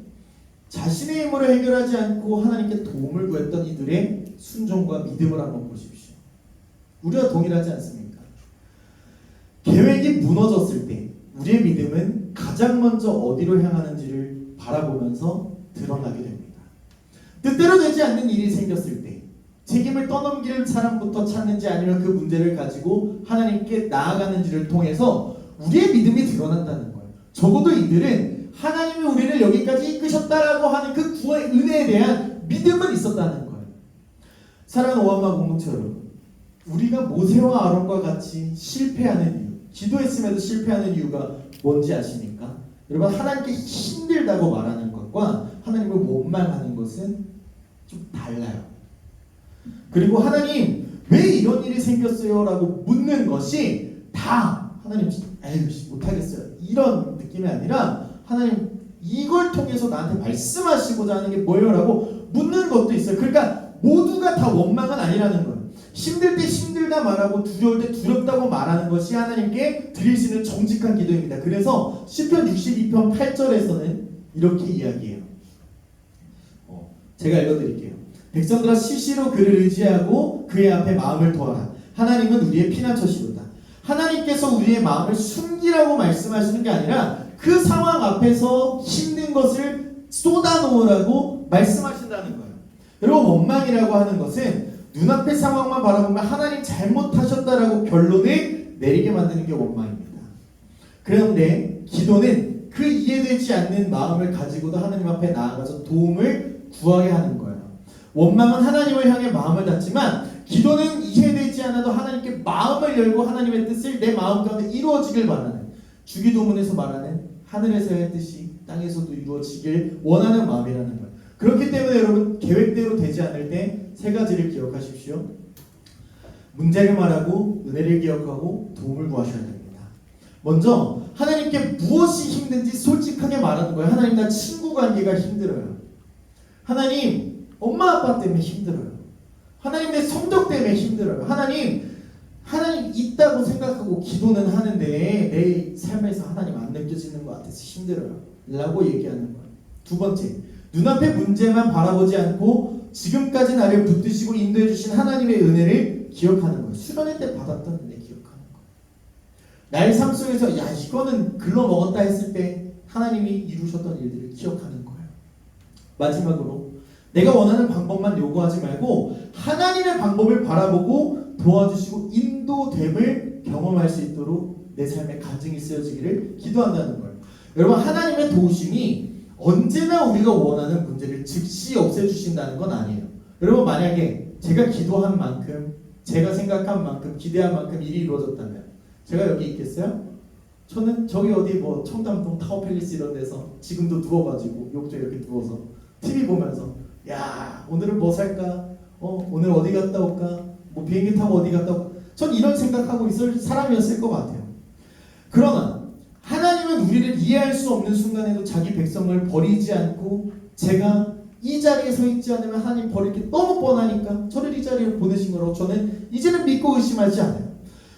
자신의 힘으로 해결하지 않고 하나님께 도움을 구했던 이들의 순종과 믿음을 한번 보십시오. 우리와 동일하지 않습니까? 계획이 무너졌을 때 우리의 믿음은 가장 먼저 어디로 향하는지를 바라보면서 드러나게 됩니다. 뜻대로 되지 않는 일이 생겼을 때 책임을 떠넘길 사람부터 찾는지 아니면 그 문제를 가지고 하나님께 나아가는지를 통해서 우리의 믿음이 드러난다는 거예요. 적어도 이들은 하나님이 우리를 여기까지 이끄셨다라고 하는 그 구원의 은혜에 대한 믿음은 있었다는 거예요. 사랑하는 오한마 공동체 여러분, 우리가 모세와 아론과 같이 실패하는 이유, 기도했음에도 실패하는 이유가 뭔지 아십니까? 여러분, 하나님께 힘들다고 말하는 것과 하나님을 원망하는 것은 좀 달라요. 그리고 하나님 왜 이런 일이 생겼어요? 라고 묻는 것이 다 하나님 에휴 못하겠어요 이런 느낌이 아니라 하나님 이걸 통해서 나한테 말씀하시고자 하는 게 뭐예요? 라고 묻는 것도 있어요. 그러니까 모두가 다 원망은 아니라는 거예요. 힘들 때 힘들다 말하고 두려울 때 두렵다고 말하는 것이 하나님께 드릴 수 있는 정직한 기도입니다. 그래서 시편 62편 8절에서는 이렇게 이야기해요. 제가 읽어드릴게요. 백성들아 시시로 그를 의지하고 그의 앞에 마음을 토하라. 하나님은 우리의 피난처시로다. 하나님께서 우리의 마음을 숨기라고 말씀하시는 게 아니라 그 상황 앞에서 힘든 것을 쏟아놓으라고 말씀하신다는 거예요. 여러분, 원망이라고 하는 것은 눈앞의 상황만 바라보면 하나님 잘못하셨다라고 결론을 내리게 만드는 게 원망입니다. 그런데 기도는 그 이해되지 않는 마음을 가지고도 하나님 앞에 나아가서 도움을 구하게 하는 거예요. 원망은 하나님을 향해 마음을 닫지만 기도는 이해되지 않아도 하나님께 마음을 열고 하나님의 뜻을 내 마음 가운데 이루어지길 바라는, 주기도문에서 말하는 하늘에서의 뜻이 땅에서도 이루어지길 원하는 마음이라는 거예요. 그렇기 때문에 여러분, 계획대로 되지 않을 때 세 가지를 기억하십시오. 문제를 말하고 은혜를 기억하고 도움을 구하셔야 됩니다. 먼저 하나님께 무엇이 힘든지 솔직하게 말하는 거예요. 하나님, 나 친구 관계가 힘들어요. 하나님, 엄마 아빠 때문에 힘들어요. 하나님, 내 성적 때문에 힘들어요. 하나님 있다고 생각하고 기도는 하는데 내 삶에서 하나님 안 느껴지는 것 같아서 힘들어요 라고 얘기하는 거예요. 두 번째, 눈앞의 문제만 바라보지 않고 지금까지 나를 붙드시고 인도해 주신 하나님의 은혜를 기억하는 거예요. 수련회 때 받았던 은혜 기억하는 거예요. 나의 삶 속에서 야 이거는 글러먹었다 했을 때 하나님이 이루셨던 일들을 기억하는 거예요. 마지막으로 내가 원하는 방법만 요구하지 말고 하나님의 방법을 바라보고 도와주시고 인도됨을 경험할 수 있도록 내 삶에 간증이 쓰여지기를 기도한다는 거예요. 여러분, 하나님의 도우심이 언제나 우리가 원하는 문제를 즉시 없애주신다는 건 아니에요. 여러분, 만약에 제가 기도한 만큼, 제가 생각한 만큼, 기대한 만큼 일이 이루어졌다면 제가 여기 있겠어요? 저는 저기 어디 뭐 청담동 타워팰리스 이런 데서 지금도 누워가지고 욕조 이렇게 누워서 TV 보면서 야 오늘은 뭐 살까? 오늘 어디 갔다 올까? 뭐 비행기 타고 어디 갔다 올까? 전 이런 생각하고 있을 사람이었을 것 같아요. 그러나 하나님은 우리를 이해할 수 없는 순간에도 자기 백성을 버리지 않고 제가 이 자리에 서 있지 않으면 하나님 버릴 게 너무 뻔하니까 저를 이 자리에 보내신 거라고 저는 이제는 믿고 의심하지 않아요.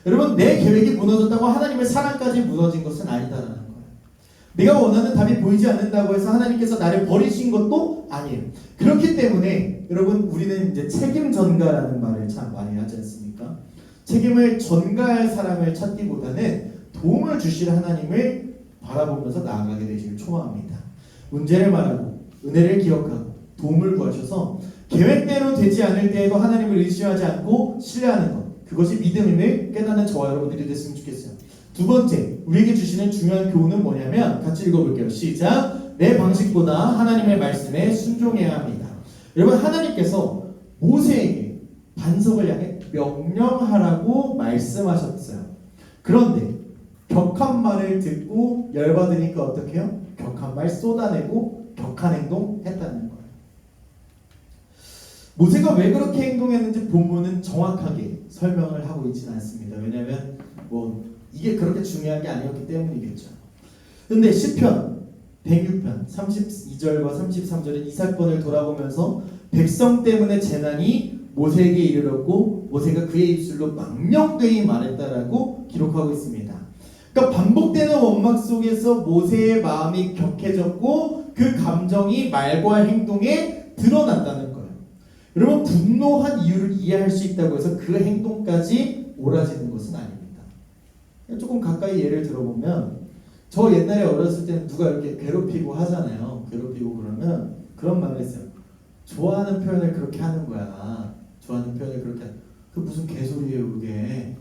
여러분, 내 계획이 무너졌다고 하나님의 사랑까지 무너진 것은 아니다라는 거예요. 내가 원하는 답이 보이지 않는다고 해서 하나님께서 나를 버리신 것도 아니에요. 그렇기 때문에 여러분, 우리는 이제 책임 전가라는 말을 참 많이 하지 않습니까? 책임을 전가할 사람을 찾기보다는 도움을 주실 하나님을 바라보면서 나아가게 되시길 초망합니다. 문제를 말하고 은혜를 기억하고 도움을 구하셔서 계획대로 되지 않을 때에도 하나님을 의심하지 않고 신뢰하는 것, 그것이 믿음임을 깨닫는 저와 여러분들이 됐으면 좋겠어요. 두 번째, 우리에게 주시는 중요한 교훈은 뭐냐면 같이 읽어볼게요. 시작. 내 방식보다 하나님의 말씀에 순종해야 합니다. 여러분, 하나님께서 모세에게 반석을 향해 명령하라고 말씀하셨어요. 그런데 격한 말을 듣고 열받으니까 어떻게 해요? 격한 말 쏟아내고 격한 행동 했다는 거예요. 모세가 왜 그렇게 행동했는지 본문은 정확하게 설명을 하고 있지는 않습니다. 왜냐하면 이게 그렇게 중요한 게 아니었기 때문이겠죠. 근데 시편 106편 32절과 33절은 이 사건을 돌아보면서 백성 때문에 재난이 모세에게 이르렀고 모세가 그의 입술로 망령되이 말했다라고 기록하고 있습니다. 그러니까 반복되는 원막 속에서 모세의 마음이 격해졌고 그 감정이 말과 행동에 드러났다는 거예요. 여러분, 분노한 이유를 이해할 수 있다고 해서 그 행동까지 옳아지는 것은 아닙니다. 조금 가까이 예를 들어보면, 저 옛날에 어렸을 때는 누가 이렇게 괴롭히고 하잖아요. 괴롭히고 그러면 그런 말을 했어요. 좋아하는 표현을 그렇게 하는 거야. 좋아하는 표현을 그렇게 하는. 그 무슨 개소리예요 그게.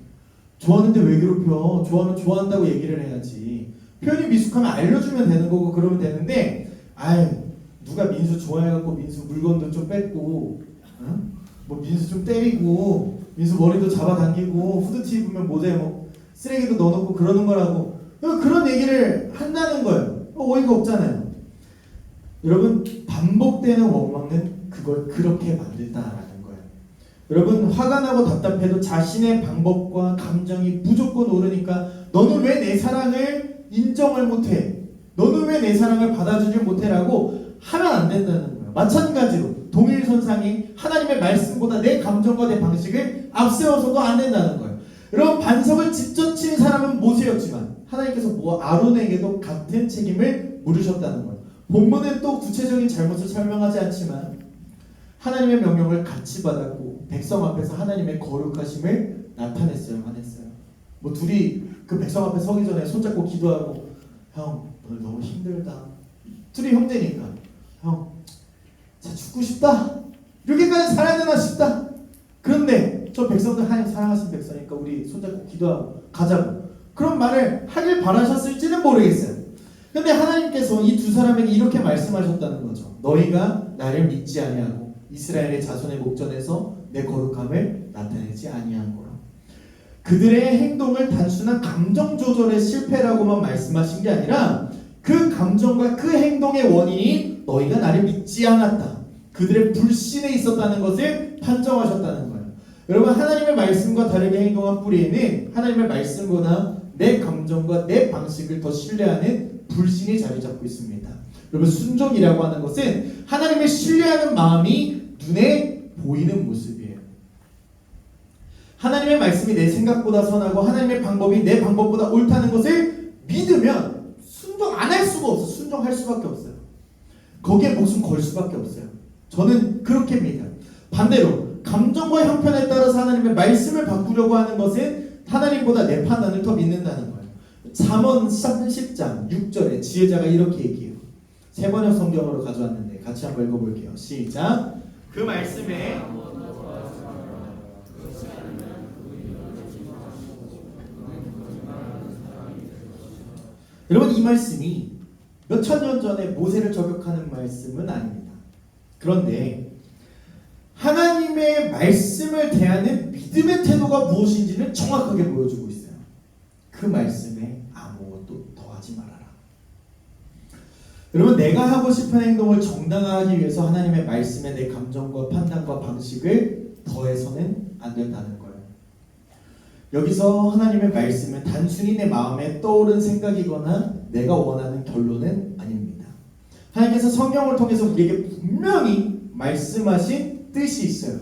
좋아하는데 왜 괴롭혀? 좋아하면 좋아한다고 얘기를 해야지. 표현이 미숙하면 알려주면 되는 거고 그러면 되는데, 누가 민수 좋아해갖고 민수 물건도 좀 뺏고, 뭐 민수 좀 때리고, 민수 머리도 잡아당기고, 후드티 입으면 모자에 뭐 쓰레기도 넣어놓고 그러는 거라고 그런 얘기를 한다는 거예요. 어이가 없잖아요. 여러분, 반복되는 원망은 그걸 그렇게 만든다라는 거예요. 여러분, 화가 나고 답답해도 자신의 방법과 감정이 무조건 옳으니까 너는 왜 내 사랑을 인정을 못해? 너는 왜 내 사랑을 받아주지 못해? 라고 하면 안 된다는 거예요. 마찬가지로 동일선상이 하나님의 말씀보다 내 감정과 내 방식을 앞세워서도 안 된다는 거예요. 여러분, 반석을 직접 친 사람은 모세였지만 하나님께서 아론에게도 같은 책임을 물으셨다는 거예요. 본문은 또 구체적인 잘못을 설명하지 않지만 하나님의 명령을 같이 받았고 백성 앞에서 하나님의 거룩하심을 나타냈어요. 뭐 둘이 그 백성 앞에 서기 전에 손잡고 기도하고, 형 오늘 너무 힘들다. 둘이 형제니까, 형 진짜 죽고 싶다. 이렇게까지 살아야 되나 싶다. 그런데 저 백성들 하나님 사랑하신 백성이니까 우리 손잡고 기도하고 가자고, 그런 말을 하길 바라셨을지는 모르겠어요. 근데 하나님께서 이 두 사람에게 이렇게 말씀하셨다는 거죠. 너희가 나를 믿지 아니하고 이스라엘의 자손의 목전에서 내 거룩함을 나타내지 아니한 거라. 그들의 행동을 단순한 감정 조절의 실패라고만 말씀하신 게 아니라 그 감정과 그 행동의 원인이 너희가 나를 믿지 않았다, 그들의 불신에 있었다는 것을 판정하셨다는 거예요. 여러분, 하나님의 말씀과 다르게 행동한 뿌리에는 하나님의 말씀보다 내 감정과 내 방식을 더 신뢰하는 불신이 자리 잡고 있습니다. 여러분, 순종이라고 하는 것은 하나님을 신뢰하는 마음이 눈에 보이는 모습이에요. 하나님의 말씀이 내 생각보다 선하고 하나님의 방법이 내 방법보다 옳다는 것을 믿으면 순종 안 할 수가 없어. 순종할 수밖에 없어요. 거기에 목숨 걸 수밖에 없어요. 저는 그렇게 믿어요. 반대로 감정과 형편에 따라서 하나님의 말씀을 바꾸려고 하는 것은 하나님보다 내 판단을 더 믿는다는 거예요. 잠언 10장 6절에 지혜자가 이렇게 얘기해요. 세 번역 성경으로 가져왔는데 같이 한번 읽어볼게요. 시작. 그 말씀에 여러분, 이 말씀이 몇천 년 전에 모세를 저격하는 말씀은 아닙니다. 그런데 하나님의 말씀을 대하는 믿음의 태도가 무엇인지는 정확하게 보여주고 있어요. 그 말씀에 아무것도 더하지 말아라. 여러분, 내가 하고 싶은 행동을 정당화하기 위해서 하나님의 말씀에 내 감정과 판단과 방식을 더해서는 안 된다는 거예요. 여기서 하나님의 말씀은 단순히 내 마음에 떠오른 생각이거나 내가 원하는 결론은 아닙니다. 하나님께서 성경을 통해서 우리에게 분명히 말씀하신 뜻이 있어요.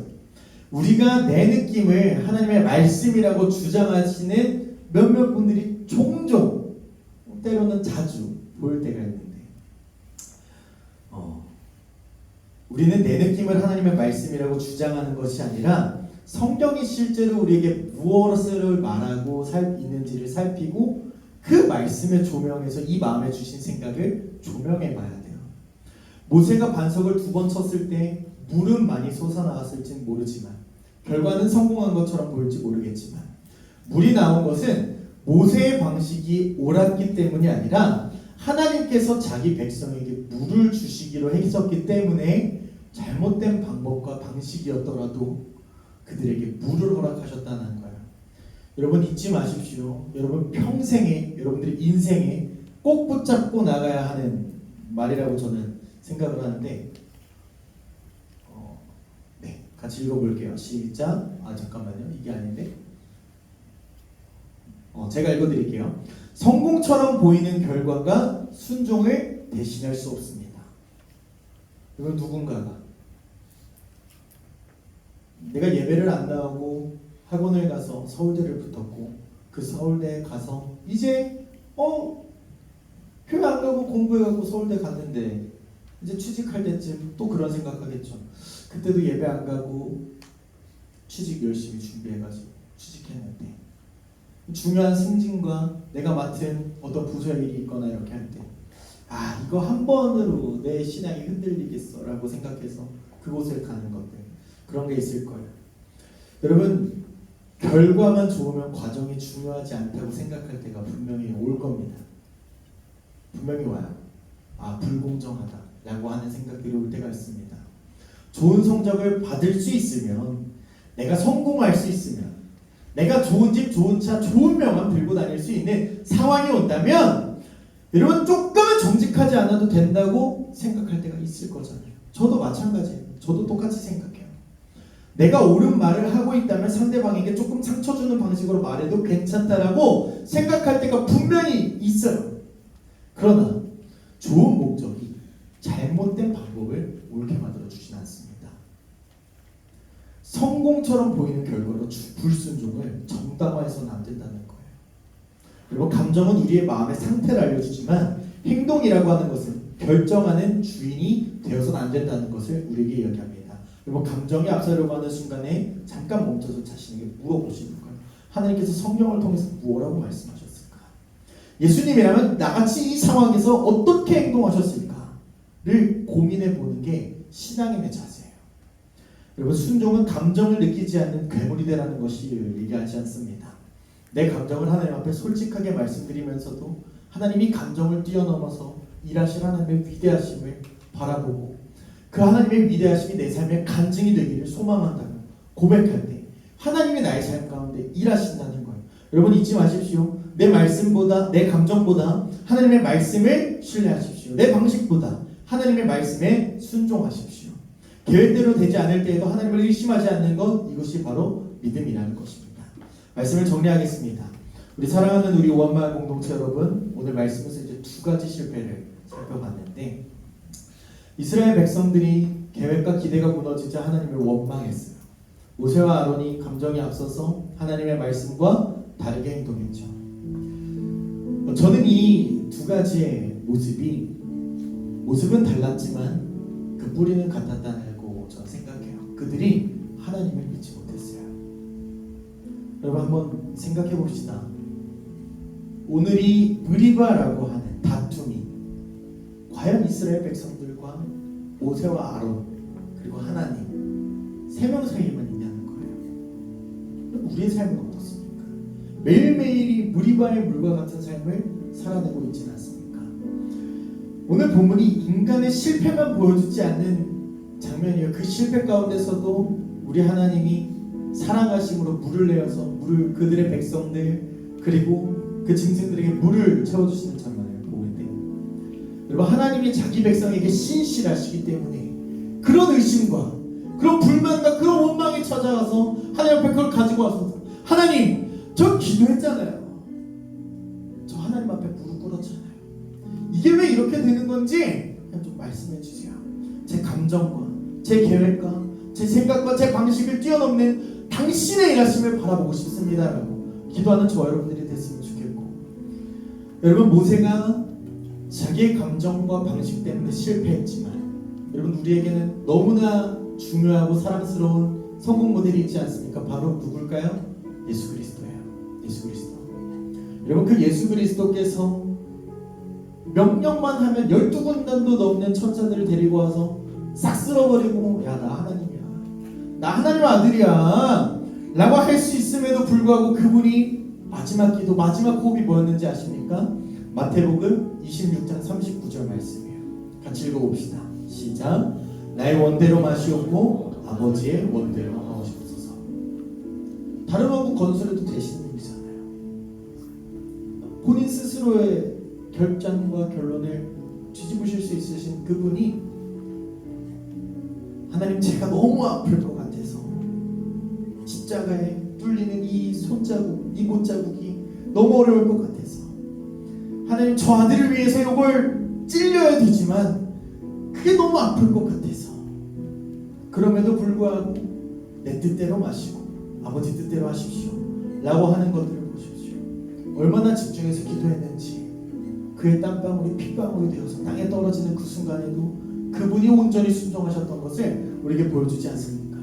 우리가 내 느낌을 하나님의 말씀이라고 주장하시는 몇몇 분들이 종종, 때로는 자주 보일 때가 있는데, 우리는 내 느낌을 하나님의 말씀이라고 주장하는 것이 아니라 성경이 실제로 우리에게 무엇을 말하고 있는지를 살피고 그 말씀의 조명에서 이 마음에 주신 생각을 조명해 봐야 돼요. 모세가 반석을 2번 쳤을 때 물은 많이 솟아나왔을지는 모르지만, 결과는 성공한 것처럼 보일지 모르겠지만, 물이 나온 것은 모세의 방식이 옳았기 때문이 아니라 하나님께서 자기 백성에게 물을 주시기로 했었기 때문에 잘못된 방법과 방식이었더라도 그들에게 물을 허락하셨다는 거예요. 여러분 잊지 마십시오. 여러분 평생에, 여러분들의 인생에 꼭 붙잡고 나가야 하는 말이라고 저는 생각을 하는데, 네, 같이 읽어볼게요. 시작. 잠깐만요. 이게 아닌데. 제가 읽어드릴게요. 성공처럼 보이는 결과가 순종을 대신할 수 없습니다. 이건 누군가가 내가 예배를 안 나오고 학원을 가서 서울대를 붙었고 그 서울대에 가서 이제 교회 안 가고 공부해갖고 서울대 갔는데 이제 취직할 때쯤 또 그런 생각하겠죠. 그때도 예배 안 가고 취직 열심히 준비해가지고 취직했는데 중요한 승진과 내가 맡은 어떤 부서의 일이 있거나 이렇게 할 때 이거 한 번으로 내 신앙이 흔들리겠어 라고 생각해서 그곳을 가는 것들, 그런 게 있을 거예요. 여러분 결과만 좋으면 과정이 중요하지 않다고 생각할 때가 분명히 올 겁니다. 분명히 와요. 불공정하다 라고 하는 생각들이 올 때가 있습니다. 좋은 성적을 받을 수 있으면, 내가 성공할 수 있으면, 내가 좋은 집, 좋은 차, 좋은 명함 들고 다닐 수 있는 상황이 온다면 여러분 조금은 정직하지 않아도 된다고 생각할 때가 있을 거잖아요. 저도 마찬가지예요. 저도 똑같이 생각해요. 내가 옳은 말을 하고 있다면 상대방에게 조금 상처 주는 방식으로 말해도 괜찮다라고 생각할 때가 분명히 있어요. 그러나 좋은 목적이 잘못된 방법을 옳게 만들어 주진 않습니다. 성공처럼 보이는 결과로 불순종을 정당화해서는 안 된다는 거예요. 그리고 감정은 우리의 마음의 상태를 알려주지만 행동이라고 하는 것은 결정하는 주인이 되어서는 안 된다는 것을 우리에게 이야기합니다. 그리고 감정이 앞서려고 하는 순간에 잠깐 멈춰서 자신에게 물어보시는 거예요. 하나님께서 성경을 통해서 무엇라고 말씀하셨을까? 예수님이라면 나같이 이 상황에서 어떻게 행동하셨을까를 고민해 보는 게 신앙인의 자세예요. 여러분 순종은 감정을 느끼지 않는 괴물이 되라는 것이 얘기하지 않습니다. 내 감정을 하나님 앞에 솔직하게 말씀드리면서도 하나님이 감정을 뛰어넘어서 일하실 하나님의 위대하심을 바라보고 그 하나님의 위대하심이 내 삶의 간증이 되기를 소망한다고 고백할 때 하나님이 나의 삶 가운데 일하신다는 거예요. 여러분 잊지 마십시오. 내 말씀보다, 내 감정보다 하나님의 말씀을 신뢰하십시오. 내 방식보다 하나님의 말씀에 순종하십시오. 계획대로 되지 않을 때에도 하나님을 의심하지 않는 것, 이것이 바로 믿음이라는 것입니다. 말씀을 정리하겠습니다. 우리 사랑하는 우리 오한마을 공동체 여러분, 오늘 말씀에서 이제 2가지 실패를 살펴봤는데, 이스라엘 백성들이 계획과 기대가 무너지자 하나님을 원망했어요. 모세와 아론이 감정이 앞서서 하나님의 말씀과 다르게 행동했죠. 저는 이 2가지의 모습은 달랐지만 그 뿌리는 같았다고 저는 생각해요. 그들이 하나님을 믿지 못했어요. 여러분 한번 생각해 봅시다. 오늘이 브리바라고 하는 다툼이 과연 이스라엘 백성들과 모세와 아론 그리고 하나님 3명 사이에만 있냐는 거예요. 우리의 삶은 어떻습니까? 매일매일이 브리바의 물과 같은 삶을 살아내고 있지는 않습니까? 오늘 본문이 인간의 실패만 보여주지 않는 장면이에요. 그 실패 가운데서도 우리 하나님이 사랑하심으로 물을 내어서 그들의 백성들 그리고 그 짐승들에게 물을 채워주시는 장면을 보고 있는데, 여러분 하나님이 자기 백성에게 신실하시기 때문에 그런 의심과 그런 불만과 그런 원망이 찾아와서 하나님 앞에 그걸 가지고 와서 하나님 저 기도했잖아요. 저 하나님 앞에 무릎 꿇었잖아요. 이게 왜 이렇게 되는 건지 좀 말씀해 주세요. 제 감정과 제 계획과 제 생각과 제 방식을 뛰어넘는 당신의 일하심을 바라보고 싶습니다라고 기도하는 저와 여러분들이 됐으면 좋겠고, 여러분 모세가 자기의 감정과 방식 때문에 실패했지만 여러분 우리에게는 너무나 중요하고 사랑스러운 성공 모델이 있지 않습니까? 바로 누굴까요? 예수 그리스도예요. 예수 그리스도. 여러분 그 예수 그리스도께서 명령만 하면 12군단도 넘는 천사들을 데리고 와서 싹 쓸어버리고 야 나 하나님이야, 나 하나님 아들이야 라고 할 수 있음에도 불구하고 그분이 마지막 기도, 마지막 호흡이 뭐였는지 아십니까? 마태복음 26장 39절 말씀이에요. 같이 읽어봅시다. 시작. 나의 원대로 마시옵고 아버지의 원대로 하옵소서. 다른 왕국 건설에도 되시는 분이잖아요. 본인 스스로의 결단과 결론을 뒤집으실 수 있으신 그분이 하나님 제가 너무 아플 것 같아서 십자가에 뚫리는 이 손자국, 이 못자국이 너무 어려울 것 같아서 하나님 저 아들을 위해서 이걸 찔려야 되지만 그게 너무 아플 것 같아서 그럼에도 불구하고 내 뜻대로 마시고 아버지 뜻대로 하십시오 라고 하는 것들을 보십시오. 얼마나 집중해서 기도했는지 그의 땀방울이 핏방울이 되어서 땅에 떨어지는 그 순간에도 그분이 온전히 순종하셨던 것을 우리에게 보여주지 않습니까?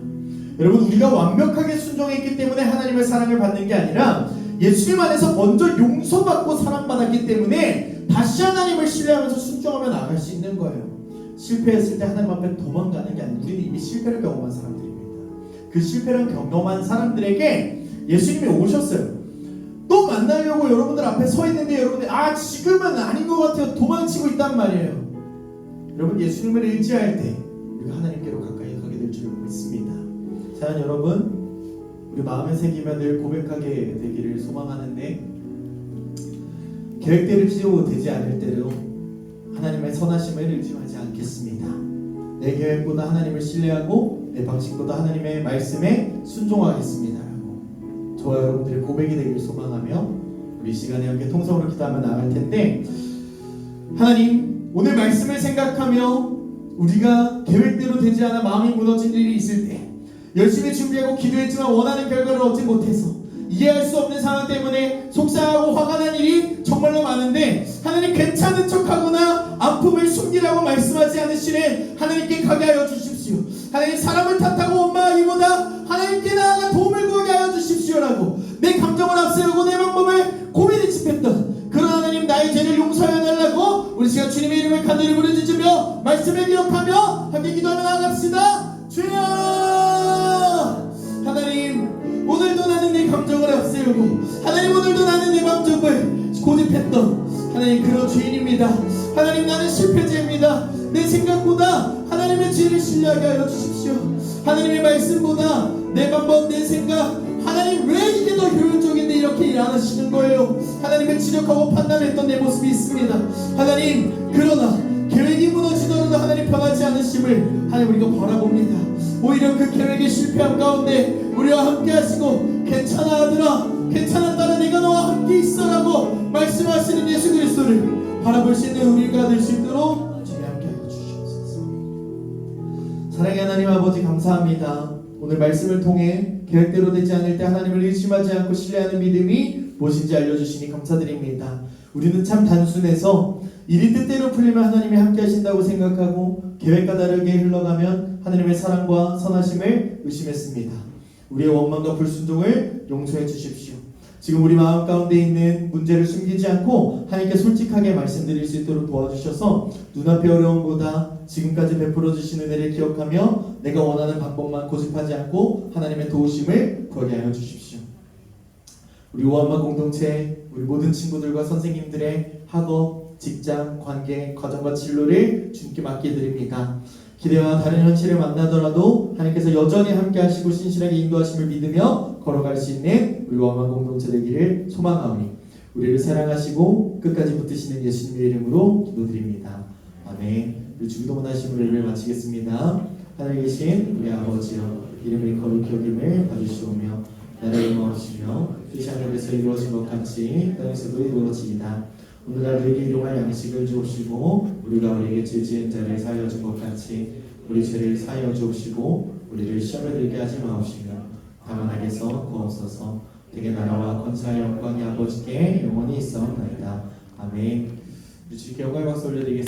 여러분 우리가 완벽하게 순종했기 때문에 하나님의 사랑을 받는 게 아니라 예수님 안에서 먼저 용서받고 사랑받았기 때문에 다시 하나님을 신뢰하면서 순종하며 나아갈 수 있는 거예요. 실패했을 때 하나님 앞에 도망가는 게 아니라 우리는 이미 실패를 경험한 사람들입니다. 그 실패를 경험한 사람들에게 예수님이 오셨어요. 또 만나려고 여러분들 앞에 서 있는데 여러분들 지금은 아닌 것 같아요. 도망치고 있단 말이에요. 여러분 예수님을 의지할 때 우리가 하나님께로 가까이 가게 될 줄 믿습니다. 자 여러분 우리 마음에 새기며 늘 고백하게 되기를 소망하는데 계획대로 되지 않을 때로 하나님의 선하심을 의지하지 않겠습니다. 내 계획보다 하나님을 신뢰하고 내 방식보다 하나님의 말씀에 순종하겠습니다 라고 저와 여러분들의 고백이 되기를 소망하며 우리 시간에 함께 통성으로 기도하며 나갈 텐데, 하나님 오늘 말씀을 생각하며 우리가 계획대로 되지 않아 마음이 무너진 일이 있을 때 열심히 준비하고 기도했지만 원하는 결과를 얻지 못해서 이해할 수 없는 상황 때문에 속상하고 화가 난 일이 정말로 많은데 하나님 괜찮은 척하거나 아픔을 숨기라고 말씀하지 않으시는 하나님께 가게 하여 주십시오. 하나님 사람을 탓하고 원망하기보다 하나님께 나아가 도움을 구하게 하여 주십시오라고 내 감정을 앞세우고 내 방법을 고민이 짚했던 그런 하나님 나의 죄를 용서하여 달라고 우리 시간 주님의 이름을 간절히 부르짖으며 말씀을 기억하며 함께 기도하며 나아갑시다. 주여 하나님 오늘도 나는 내 감정을 앞세우고 하나님 오늘도 나는 내 감정을 고집했던 하나님 그런 죄인입니다. 하나님 나는 실패자입니다. 내 생각보다 하나님의 지혜를 신뢰하게 하여 주십시오. 하나님의 말씀보다 내 방법 내 생각 하나님 왜 이게 더 효율적인데 이렇게 일 안 하시는 거예요. 하나님을 지적하고 판단했던 내 모습이 있습니다. 하나님 그러나 계획이 무너지더라도 하나님 변하지 않으심을 하나님 우리가 바라봅니다. 오히려 그 계획의 실패함 가운데 우리와 함께 하시고 괜찮아 아들아 괜찮아 딸아 내가 너와 함께 있어라고 말씀하시는 예수 그리스도를 바라볼 수 있는 우리가 될 수 있도록 주님 함께 하여 주시옵소서. 사랑의 하나님 아버지 감사합니다. 오늘 말씀을 통해 계획대로 되지 않을 때 하나님을 의심하지 않고 신뢰하는 믿음이 무엇인지 알려주시니 감사드립니다. 우리는 참 단순해서 일이 뜻대로 풀리면 하나님이 함께 하신다고 생각하고 계획과 다르게 흘러가면 하나님의 사랑과 선하심을 의심했습니다. 우리의 원망과 불순종을 용서해 주십시오. 지금 우리 마음 가운데 있는 문제를 숨기지 않고 하나님께 솔직하게 말씀드릴 수 있도록 도와주셔서 눈앞의 어려움보다 지금까지 베풀어 주신 은혜를 기억하며 내가 원하는 방법만 고집하지 않고 하나님의 도우심을 구하게 하여 주십시오. 우리 오한마 공동체 우리 모든 친구들과 선생님들의 학업, 직장, 관계, 가정과 진로를 주님께 맡겨드립니다. 기대와 다른 현실을 만나더라도 하나님께서 여전히 함께 하시고 신실하게 인도하심을 믿으며 걸어갈 수 있는 우리 오한마 공동체 되기를 소망하오니 우리를 사랑하시고 끝까지 붙드시는 예수님의 이름으로 기도드립니다. 아멘. 우리 주기도문 하심으로 예배를 마치겠습니다. 하늘에 계신 우리 아버지여 이름이 거룩히 여김을 받으시오며 나라의 임하옵시며 뜻이 하늘에서 이루어진 것 같이 땅에서도 이루어지이다. 오늘 하루에게 일용할 양식을 주옵시고 우리가 우리에게 죄 지은 자를 사하여 준 것 같이 우리 죄를 사하여 주옵시고 우리를 시험에 들게 하지 마옵시며 다만 악에서 구하옵소서. 되게 나라와 권세와 영광이 아버지께 영원히 있사옵나이다. 아멘. 우리 주께 영광의 박수 올려드리겠습니다.